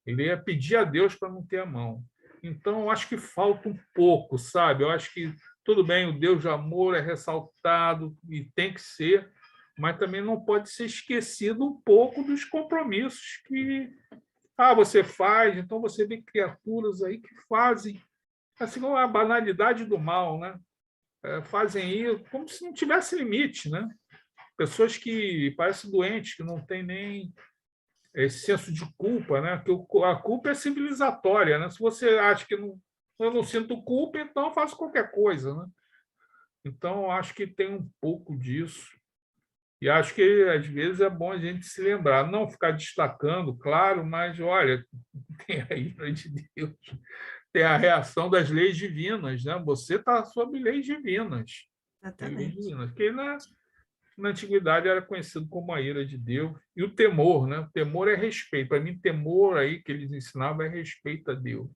Ele ia pedir a Deus para não ter a mão. Então, eu acho que falta um pouco, sabe? Eu acho que, tudo bem, o Deus de amor é ressaltado e tem que ser, mas também não pode ser esquecido um pouco dos compromissos que você faz. Então, você vê criaturas aí que fazem assim, a banalidade do mal, né? Fazem isso como se não tivesse limite, né? Pessoas que parecem doentes, que não têm nem esse senso de culpa, né? Que a culpa é civilizatória, né? Se você acha que não, eu não sinto culpa, então eu faço qualquer coisa, né? Então, eu acho que tem um pouco disso. E acho que, às vezes, é bom a gente se lembrar, não ficar destacando, claro, mas, olha, tem a ira de Deus, tem a reação das leis divinas, né? Você está sob leis divinas. Tem leis Exatamente. divinas. Porque na antiguidade era conhecido como a ira de Deus. E o temor, né? O temor é respeito. Para mim, temor aí que eles ensinavam é respeito a Deus.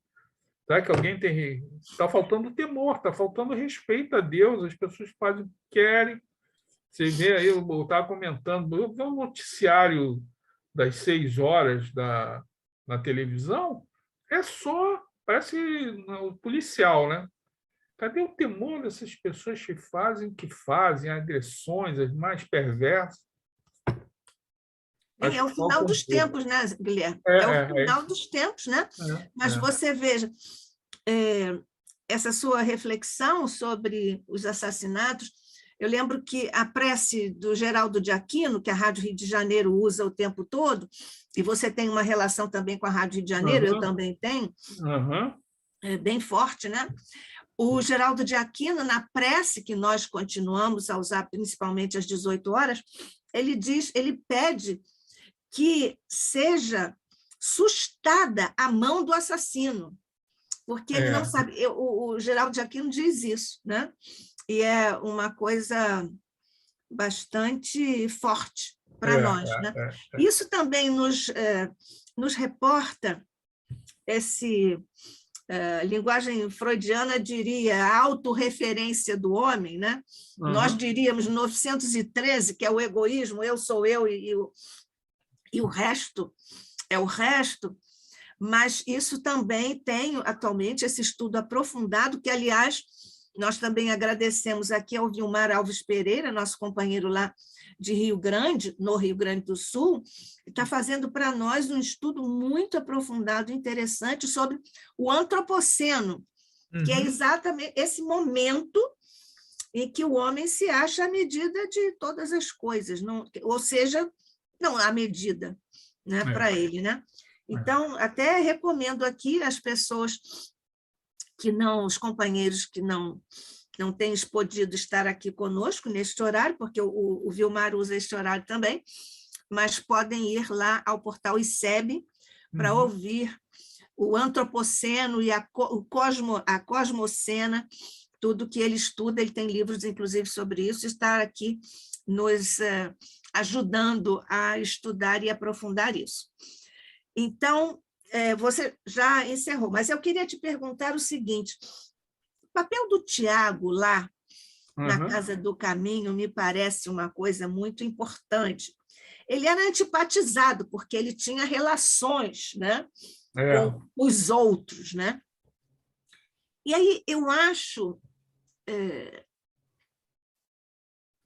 Será que alguém tem. Está faltando temor, está faltando respeito a Deus. As pessoas fazem o que querem. Você vê aí, eu estava comentando, eu vi um noticiário das 6 horas na televisão, é só, parece o policial, né? Cadê o temor dessas pessoas que fazem agressões, as mais perversas? Bem, Acho é o que falta final um dos pouco. tempos, né, Guilherme? É, É o é, é final isso. dos tempos, né? Mas É. você veja, é, essa sua reflexão sobre os assassinatos, eu lembro que a prece do Geraldo de Aquino, que a Rádio Rio de Janeiro usa o tempo todo, e você tem uma relação também com a Rádio Rio de Janeiro, eu Aham, também tenho, aham, é bem forte, né? O Geraldo de Aquino, na prece que nós continuamos a usar, principalmente às 18 horas, ele pede que seja sustada a mão do assassino, porque ele não é, sabe. O Geraldo de Aquino diz isso, né? E é uma coisa bastante forte para nós, né? é. Isso também nos reporta esse linguagem freudiana diria a autorreferência do homem, né? Nós Aham, diríamos 913, que é o egoísmo, eu sou eu e o resto é o resto, mas isso também tem atualmente esse estudo aprofundado, que, aliás, nós também agradecemos aqui ao Vilmar Alves Pereira, nosso companheiro lá de Rio Grande, no Rio Grande do Sul, está fazendo para nós um estudo muito aprofundado, interessante, sobre o antropoceno, que é uhum, exatamente esse momento em que o homem se acha à medida de todas as coisas, não, ou seja, não há medida, né, para é, ele, né? é. Então, até recomendo aqui às pessoas que não, os companheiros que não têm podido estar aqui conosco neste horário, porque o Vilmar usa este horário também, mas podem ir lá ao portal ICEB para Uhum. ouvir o antropoceno e a cosmocena, tudo que ele estuda, ele tem livros, inclusive, sobre isso, está aqui nos ajudando a estudar e aprofundar isso. Então, você já encerrou, mas eu queria te perguntar o seguinte: o papel do Tiago lá na Aham, Casa do Caminho me parece uma coisa muito importante. Ele era antipatizado, porque ele tinha relações, né, é, com os outros, né? E aí eu acho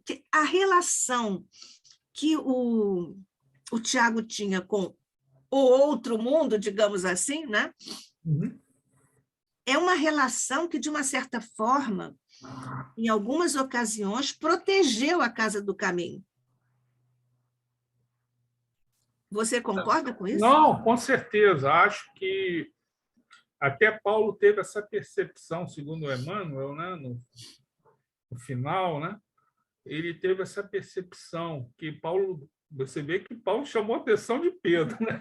que a relação que o Tiago tinha com o outro mundo, digamos assim, né? uhum. É uma relação que, de uma certa forma, em algumas ocasiões, protegeu a Casa do Caminho. Você concorda com isso? Não, com certeza. Acho que até Paulo teve essa percepção, segundo Emmanuel, né, no final, né, ele teve essa percepção que Paulo, você vê que Paulo chamou a atenção de Pedro, né?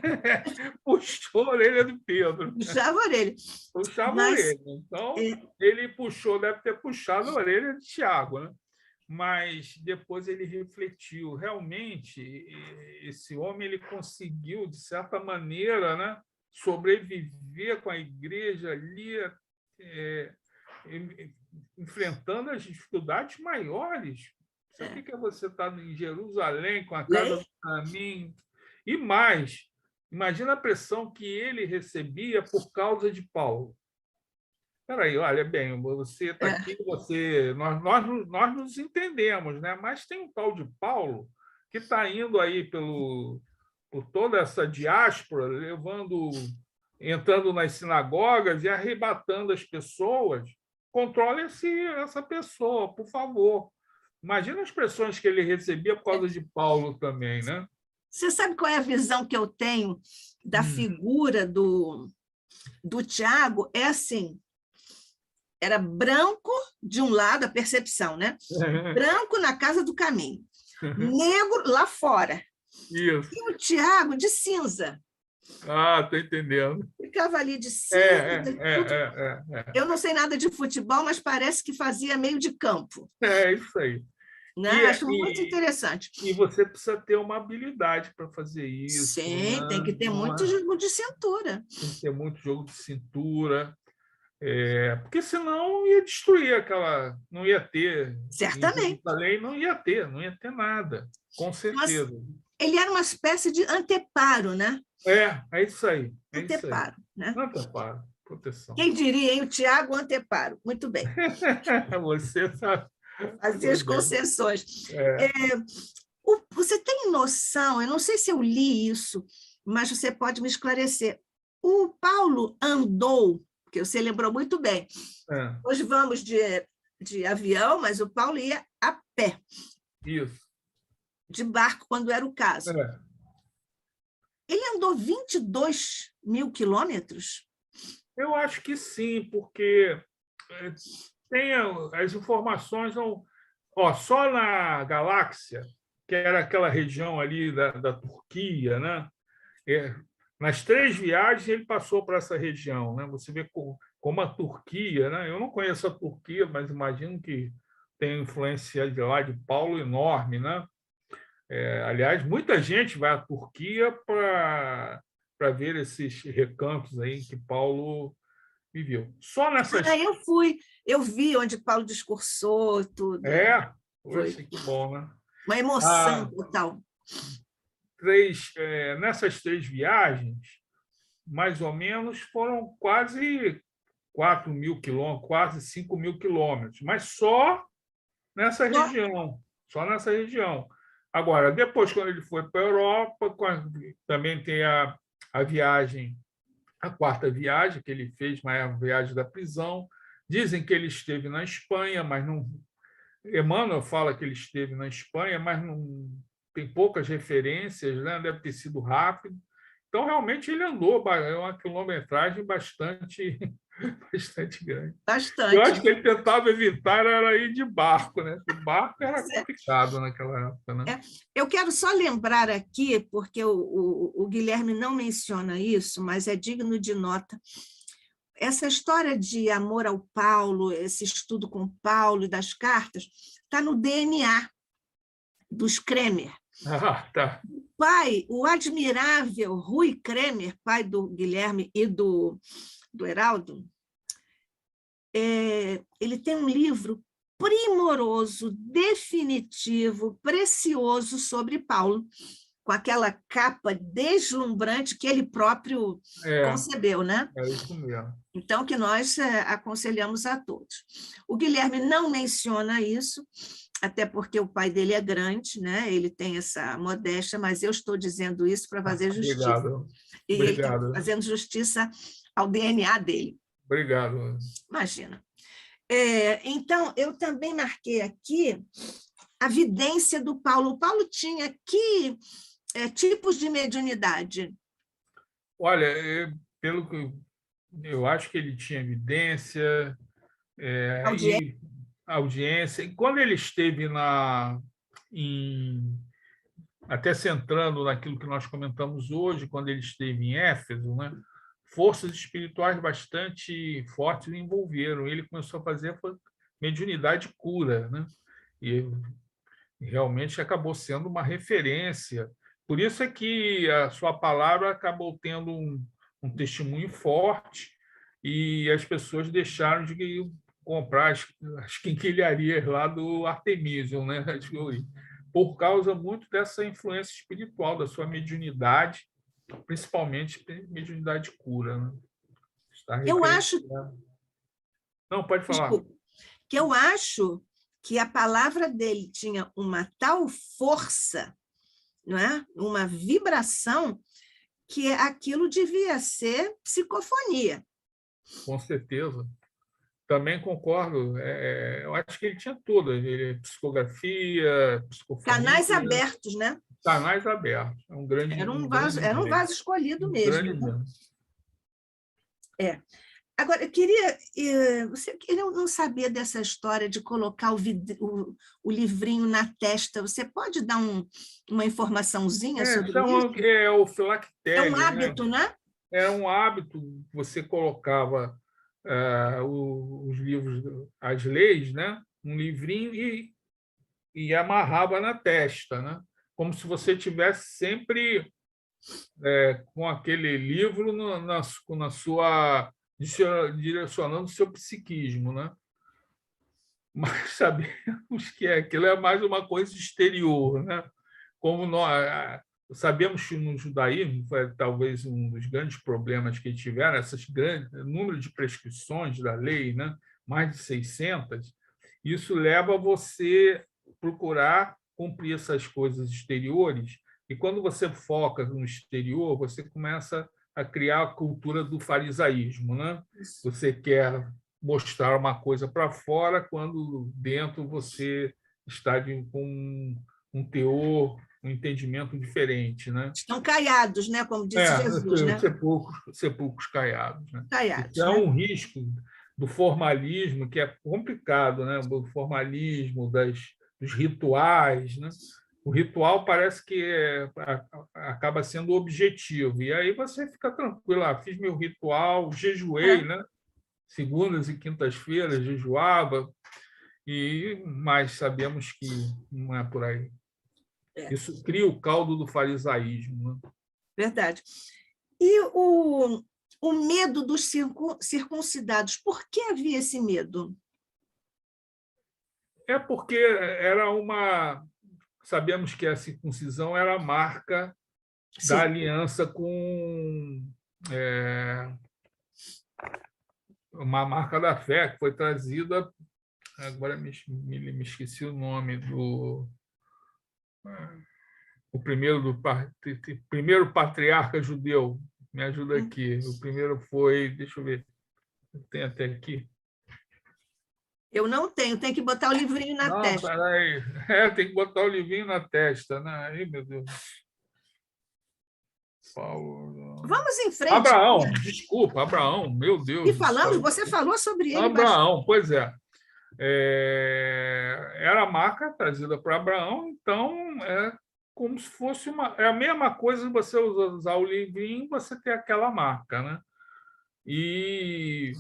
Puxou a orelha de Pedro, Puxava a orelha. puxava a Mas orelha. Então, é, ele puxou, deve ter puxado a orelha de Tiago, né? Mas depois ele refletiu. Realmente, esse homem ele conseguiu, de certa maneira, né, sobreviver com a igreja ali, é, enfrentando as dificuldades maiores. Sabe o que é você estar em Jerusalém com a casa lei? do caminho? E mais, imagina a pressão que ele recebia por causa de Paulo. Espera aí, olha bem, você está É, aqui, nós nos entendemos, né? Mas tem um tal de Paulo que está indo aí por toda essa diáspora, entrando nas sinagogas e arrebatando as pessoas. Controle essa pessoa, por favor. Imagina as pressões que ele recebia por causa de Paulo também, né? Você sabe qual é a visão que eu tenho da figura do Tiago? É assim, era branco de um lado, a percepção, né? Branco na casa do caminho, negro lá fora. Isso. E o Tiago de cinza. Ah, estou entendendo. Ficava ali de cinza. Eu não sei nada de futebol, mas parece que fazia meio de campo. É isso aí. Né? Acho muito interessante. E você precisa ter uma habilidade para fazer isso. Sim, né? tem que ter muito jogo de cintura. Tem que ter muito jogo de cintura. Porque senão ia destruir aquela. Não ia ter. Certamente. Falei, não ia ter nada, com certeza. Mas ele era uma espécie de anteparo, né? É isso aí. Anteparo, né? Anteparo, proteção. Quem diria, hein? O Tiago anteparo. Muito bem. Você sabe. Fazer as concessões. Você tem noção, eu não sei se eu li isso, mas você pode me esclarecer. O Paulo andou, porque você lembrou muito bem. Hoje vamos de avião, mas o Paulo ia a pé. Isso. De barco, quando era o caso. Ele andou 22 mil quilômetros? Eu acho que sim, porque tem as informações. Só na Galáxia, que era aquela região ali da Turquia, né? Nas 3 viagens ele passou por essa região, né? Você vê como a Turquia, né? Eu não conheço a Turquia, mas imagino que tem influência de lá de Paulo enorme, né? Aliás, muita gente vai à Turquia para ver esses recantos aí que Paulo viveu. Só nessas. Eu fui, eu vi onde Paulo discursou, tudo. Foi que bom, né? Uma emoção total. Nessas 3 viagens, mais ou menos, foram quase 4 mil quilômetros, quase 5 mil quilômetros, mas só nessa região. Só nessa região. Agora, depois, quando ele foi para a Europa, também tem a viagem, a 4ª viagem que ele fez, mas é a viagem da prisão. Dizem que ele esteve na Espanha, mas não. Emmanuel fala que ele esteve na Espanha, mas não tem poucas referências, né? Deve ter sido rápido. Então, realmente, ele andou uma quilometragem bastante grande. Bastante. Eu acho que ele tentava evitar era ir de barco, né? O barco era complicado naquela época, né? Eu quero só lembrar aqui, porque o Guilherme não menciona isso, mas é digno de nota. Essa história de amor ao Paulo, esse estudo com Paulo e das cartas, está no DNA dos Kremer. Tá. O admirável Rui Kremer, pai do Guilherme e do Heraldo, ele tem um livro primoroso, definitivo, precioso sobre Paulo, com aquela capa deslumbrante que ele próprio concebeu, né? É isso mesmo. Então, que nós aconselhamos a todos. O Guilherme não menciona isso, até porque o pai dele é grande, né? Ele tem essa modéstia, mas eu estou dizendo isso para fazer justiça. Obrigado. E ele está fazendo justiça ao DNA dele. Obrigado. Imagina. Então, eu também marquei aqui a vidência do Paulo. O Paulo tinha que tipos de mediunidade? Olha, pelo que eu acho que ele tinha evidência, audiência. E quando ele esteve até centrando naquilo que nós comentamos hoje, quando ele esteve em Éfeso, né? Forças espirituais bastante fortes o envolveram. Ele começou a fazer mediunidade cura, né? E realmente acabou sendo uma referência. Por isso é que a sua palavra acabou tendo um testemunho forte e as pessoas deixaram de comprar as quinquilharias lá do Artemisium, né? Por causa muito dessa influência espiritual, da sua mediunidade, principalmente mediunidade cura. Né? Eu acho... Não, pode falar. Desculpa. Que eu acho que a palavra dele tinha uma tal força, não é? Uma vibração, que aquilo devia ser psicofonia. Com certeza. Também concordo. Eu acho que ele tinha tudo. Psicografia, psicofonia. Canais abertos, né? Canais abertos. É um grande, Era um grande jeito. vaso escolhido Um mesmo. grande Né? mesmo. É. Agora, você queria não saber dessa história de colocar o livrinho na testa. Você pode dar uma informaçãozinha sobre isso? É o É um filactério, né? hábito, né? Era um hábito, você colocava os livros, as leis, né? Um livrinho e amarrava na testa, né? Como se você tivesse sempre com aquele livro na sua direcionando o seu psiquismo, né? Mas sabemos que aquilo é mais uma coisa exterior, né? Como nós sabemos que no judaísmo foi talvez um dos grandes problemas que tiveram, essas grandes número de prescrições da lei, né? Mais de 600, isso leva a você procurar cumprir essas coisas exteriores, e quando você foca no exterior, você começa a criar a cultura do farisaísmo, né? Você quer mostrar uma coisa para fora quando dentro você está com um teor, um entendimento diferente, né? Estão caiados, né? Como disse Jesus, né? Sepulcros caiados, né? Isso Caiados, é né? um risco do formalismo que é complicado, né? O formalismo dos rituais, né? O ritual parece que acaba sendo objetivo, e aí você fica tranquilo, fiz meu ritual, jejuei, né? Segundas e quintas-feiras jejuava, mas sabemos que não é por aí. Isso cria o caldo do farisaísmo. Né? Verdade. E o medo dos circuncidados, por que havia esse medo? É porque era sabemos que a circuncisão era a marca da aliança com uma marca da fé que foi trazida. Agora me esqueci o nome o primeiro patriarca judeu. Me ajuda aqui. O primeiro foi, deixa eu ver, tem até aqui. Eu não tenho, tem que botar o livrinho na testa. Peraí. Tem que botar o livrinho na testa, né? Ai, meu Deus. Paulo. Vamos em frente. Abraão, desculpa, Abraão, meu Deus. E falamos, você falou sobre ele. Abraão, pois é. Era a marca trazida para Abraão, então é como se fosse a mesma coisa você usar o livrinho, você ter aquela marca, né? E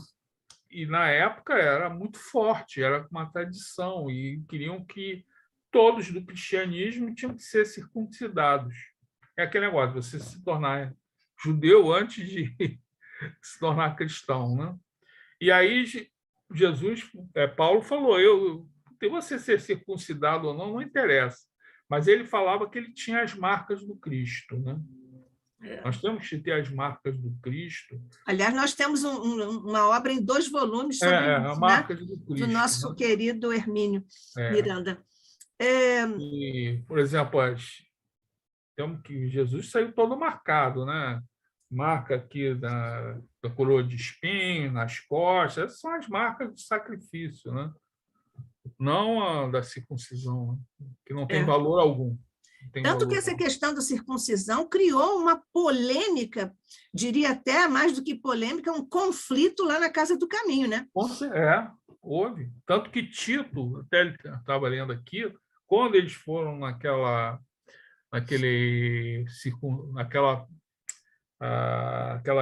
na época era muito forte, era uma tradição, e queriam que todos do cristianismo tinham que ser circuncidados. É aquele negócio, você se tornar judeu antes de se tornar cristão, né? E aí Paulo falou, você ser circuncidado ou não interessa, mas ele falava que ele tinha as marcas do Cristo, né? Nós temos que ter as marcas do Cristo. Aliás, nós temos uma obra em 2 volumes sobre isso, marcas né? do Cristo, do nosso querido Hermínio Miranda. E, por exemplo, temos que Jesus saiu todo marcado, né? Marca aqui da coroa de espinho, nas costas, essas são as marcas do sacrifício, né? Não a da circuncisão, que não tem valor algum. Tanto que essa questão da circuncisão criou uma polêmica, diria até mais do que polêmica, um conflito lá na Casa do Caminho, né? Houve. Tanto que Tito, até ele estava lendo aqui, quando eles foram naquela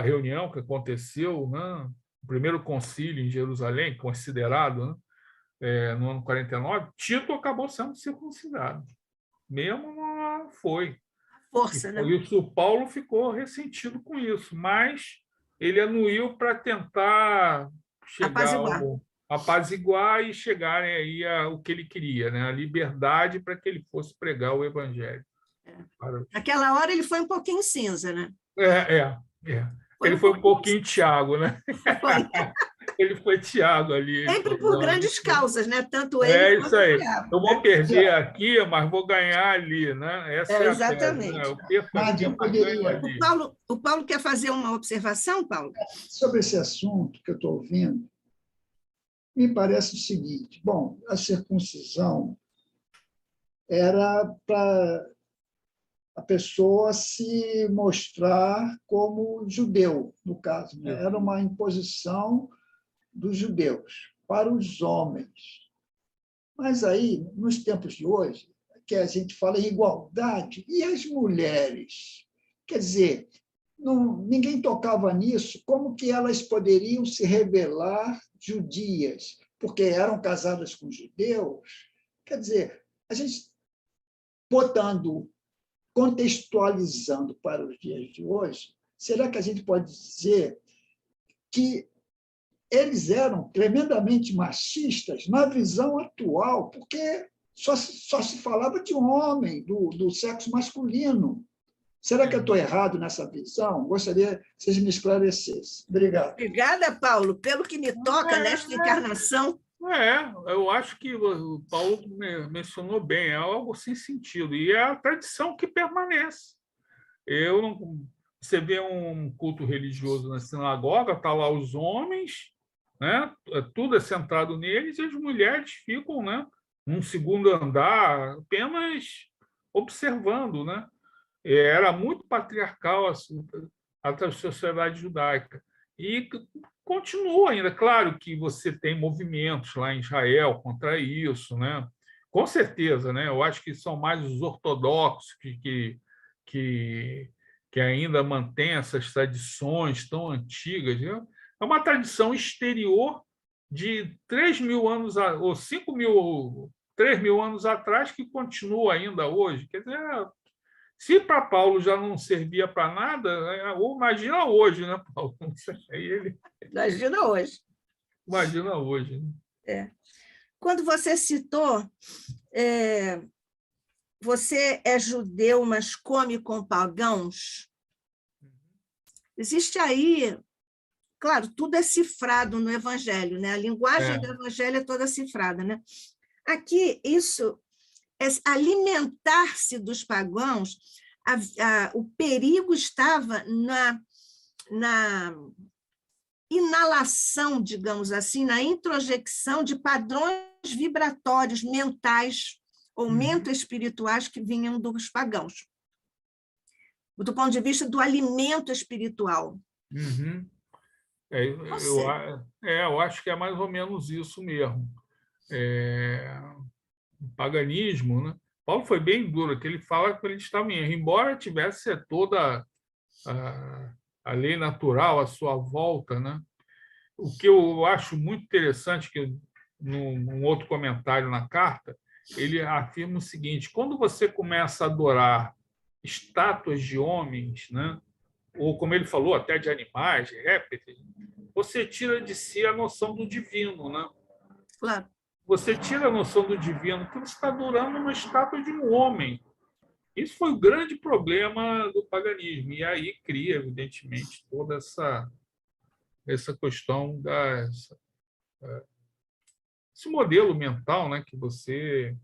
reunião que aconteceu, né? O primeiro concílio em Jerusalém, considerado, né? No ano 49, Tito acabou sendo circuncidado. Mesmo não foi. Força, né? Isso, o Paulo ficou ressentido com isso, mas ele anuiu para tentar apaziguar e chegarem aí ao que ele queria, né? A liberdade para que ele fosse pregar o evangelho. Naquela hora ele foi um pouquinho cinza, né? Ele foi um pouquinho Tiago, né? Foi. Ele foi Tiago ali. Sempre por grandes causas, né? Tanto ele quanto quanto o Tiago. Eu vou perder aqui, mas vou ganhar ali, né? Essa é exatamente. A tese, né? Eu poderia... O Paulo quer fazer uma observação, Paulo? Sobre esse assunto que eu estou ouvindo, me parece o seguinte: bom, a circuncisão era para a pessoa se mostrar como judeu, no caso, né? Era uma imposição dos judeus para os homens. Mas aí, nos tempos de hoje, que a gente fala em igualdade, e as mulheres? Quer dizer, ninguém tocava nisso, como que elas poderiam se revelar judias, porque eram casadas com judeus? Quer dizer, a gente contextualizando para os dias de hoje, será que a gente pode dizer que eles eram tremendamente machistas na visão atual, porque só se falava de um homem, do sexo masculino? Será que eu estou errado nessa visão? Gostaria que vocês me esclarecessem. Obrigado. Obrigada, Paulo. Pelo que me toca nesta encarnação. Eu acho que o Paulo mencionou bem, é algo sem sentido, e é a tradição que permanece. Você vê um culto religioso na sinagoga, está lá os homens, né? Tudo é centrado neles, e as mulheres ficam, né, num segundo andar, apenas observando, né? Era muito patriarcal a sociedade judaica. E continua ainda. Claro que você tem movimentos lá em Israel contra isso, né? Com certeza, né? Eu acho que são mais os ortodoxos que ainda mantêm essas tradições tão antigas. Né? É uma tradição exterior de 3.000 anos, ou 3.000 anos atrás, que continua ainda hoje. Quer dizer, se para Paulo já não servia para nada, imagina hoje, né, Paulo? Imagina hoje. Imagina hoje. Né? Quando você citou, você é judeu, mas come com pagãos, existe aí, claro, tudo é cifrado no Evangelho, né? A linguagem do Evangelho é toda cifrada, né? Aqui, isso é alimentar-se dos pagãos, o perigo estava na inalação, digamos assim, na introjecção de padrões vibratórios mentais ou mento-espirituais que vinham dos pagãos, do ponto de vista do alimento espiritual. Eu acho que é mais ou menos isso mesmo. O paganismo, né? Paulo foi bem duro, que ele fala que ele estava em erro, embora tivesse toda a lei natural à sua volta, né? O que eu acho muito interessante, que num outro comentário na carta, ele afirma o seguinte: quando você começa a adorar estátuas de homens, né? Ou, como ele falou, até de animais, de répteis, você tira de si a noção do divino, né? Claro. Você tira a noção do divino, porque você está adorando uma estátua de um homem. Isso foi o grande problema do paganismo. E aí cria, evidentemente, toda essa questão esse modelo mental, né, que você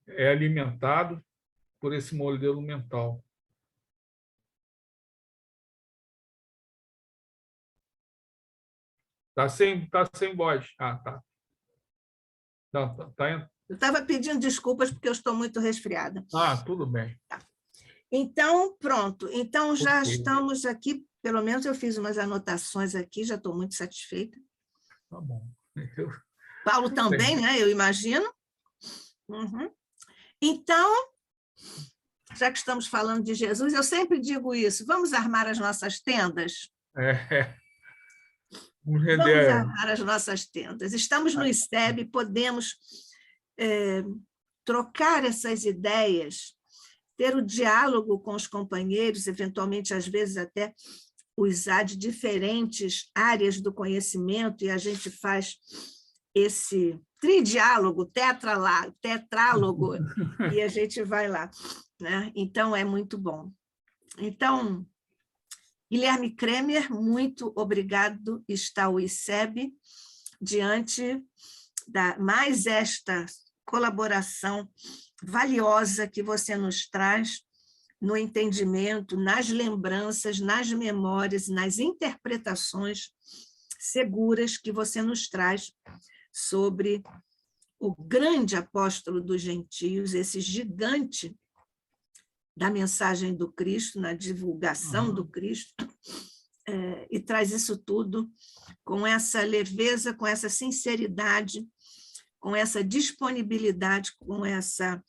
é alimentado por esse modelo mental. Tá sem voz. Tá. Eu estava pedindo desculpas porque eu estou muito resfriada. Tudo bem. Tá. Então, pronto. Então, já estamos aqui, pelo menos eu fiz umas anotações aqui, já estou muito satisfeita. Tá bom. Paulo também, né? Eu imagino. Então, já que estamos falando de Jesus, eu sempre digo isso, vamos armar as nossas tendas? Vamos armar as nossas tendas. Estamos no ICEB, podemos trocar essas ideias, ter o diálogo com os companheiros, eventualmente, às vezes, até usar de diferentes áreas do conhecimento, e a gente faz esse tridiálogo, tetrálogo, e a gente vai lá. Né? Então, é muito bom. Então, Guilherme Kremer, muito obrigado, está o ICEB, diante mais esta colaboração valiosa que você nos traz no entendimento, nas lembranças, nas memórias, nas interpretações seguras que você nos traz sobre o grande apóstolo dos gentios, esse gigante da mensagem do Cristo, na divulgação do Cristo, e traz isso tudo com essa leveza, com essa sinceridade, com essa disponibilidade, com essa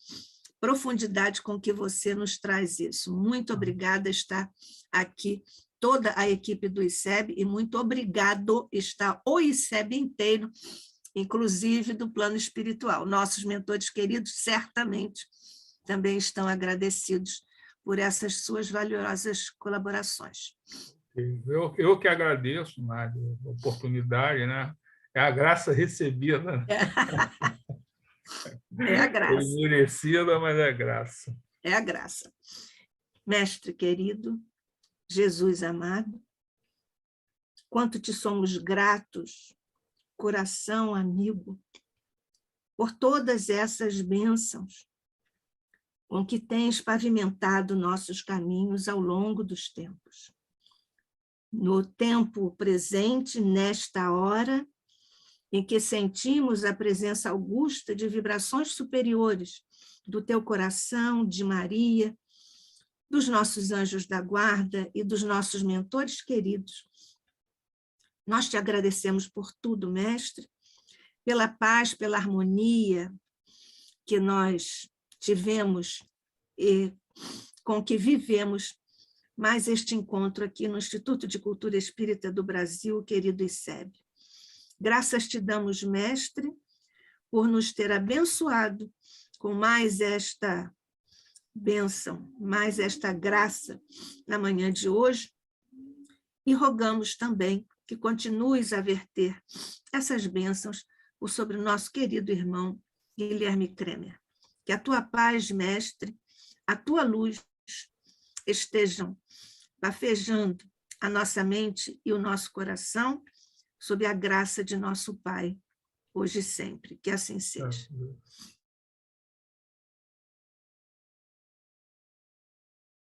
profundidade com que você nos traz isso. Muito obrigada, está aqui toda a equipe do ICEB, e muito obrigado está o ICEB inteiro, inclusive do plano espiritual. Nossos mentores queridos certamente também estão agradecidos por essas suas valiosas colaborações. Eu que agradeço, Nádia, a oportunidade, né? É a graça recebida. É a graça. É merecida, mas é graça. É a graça. Mestre querido, Jesus amado, quanto te somos gratos, coração amigo, por todas essas bênçãos com que tens pavimentado nossos caminhos ao longo dos tempos. No tempo presente, nesta hora, em que sentimos a presença augusta de vibrações superiores do teu coração, de Maria, dos nossos anjos da guarda e dos nossos mentores queridos. Nós te agradecemos por tudo, Mestre, pela paz, pela harmonia que nós tivemos e com que vivemos mais este encontro aqui no Instituto de Cultura Espírita do Brasil, querido ICEB. Graças te damos, Mestre, por nos ter abençoado com mais esta bênção, mais esta graça na manhã de hoje, e rogamos também que continues a verter essas bênçãos por sobre o nosso querido irmão Guilherme Kremer. Que a tua paz, Mestre, a tua luz estejam bafejando a nossa mente e o nosso coração sob a graça de nosso Pai, hoje e sempre. Que assim seja.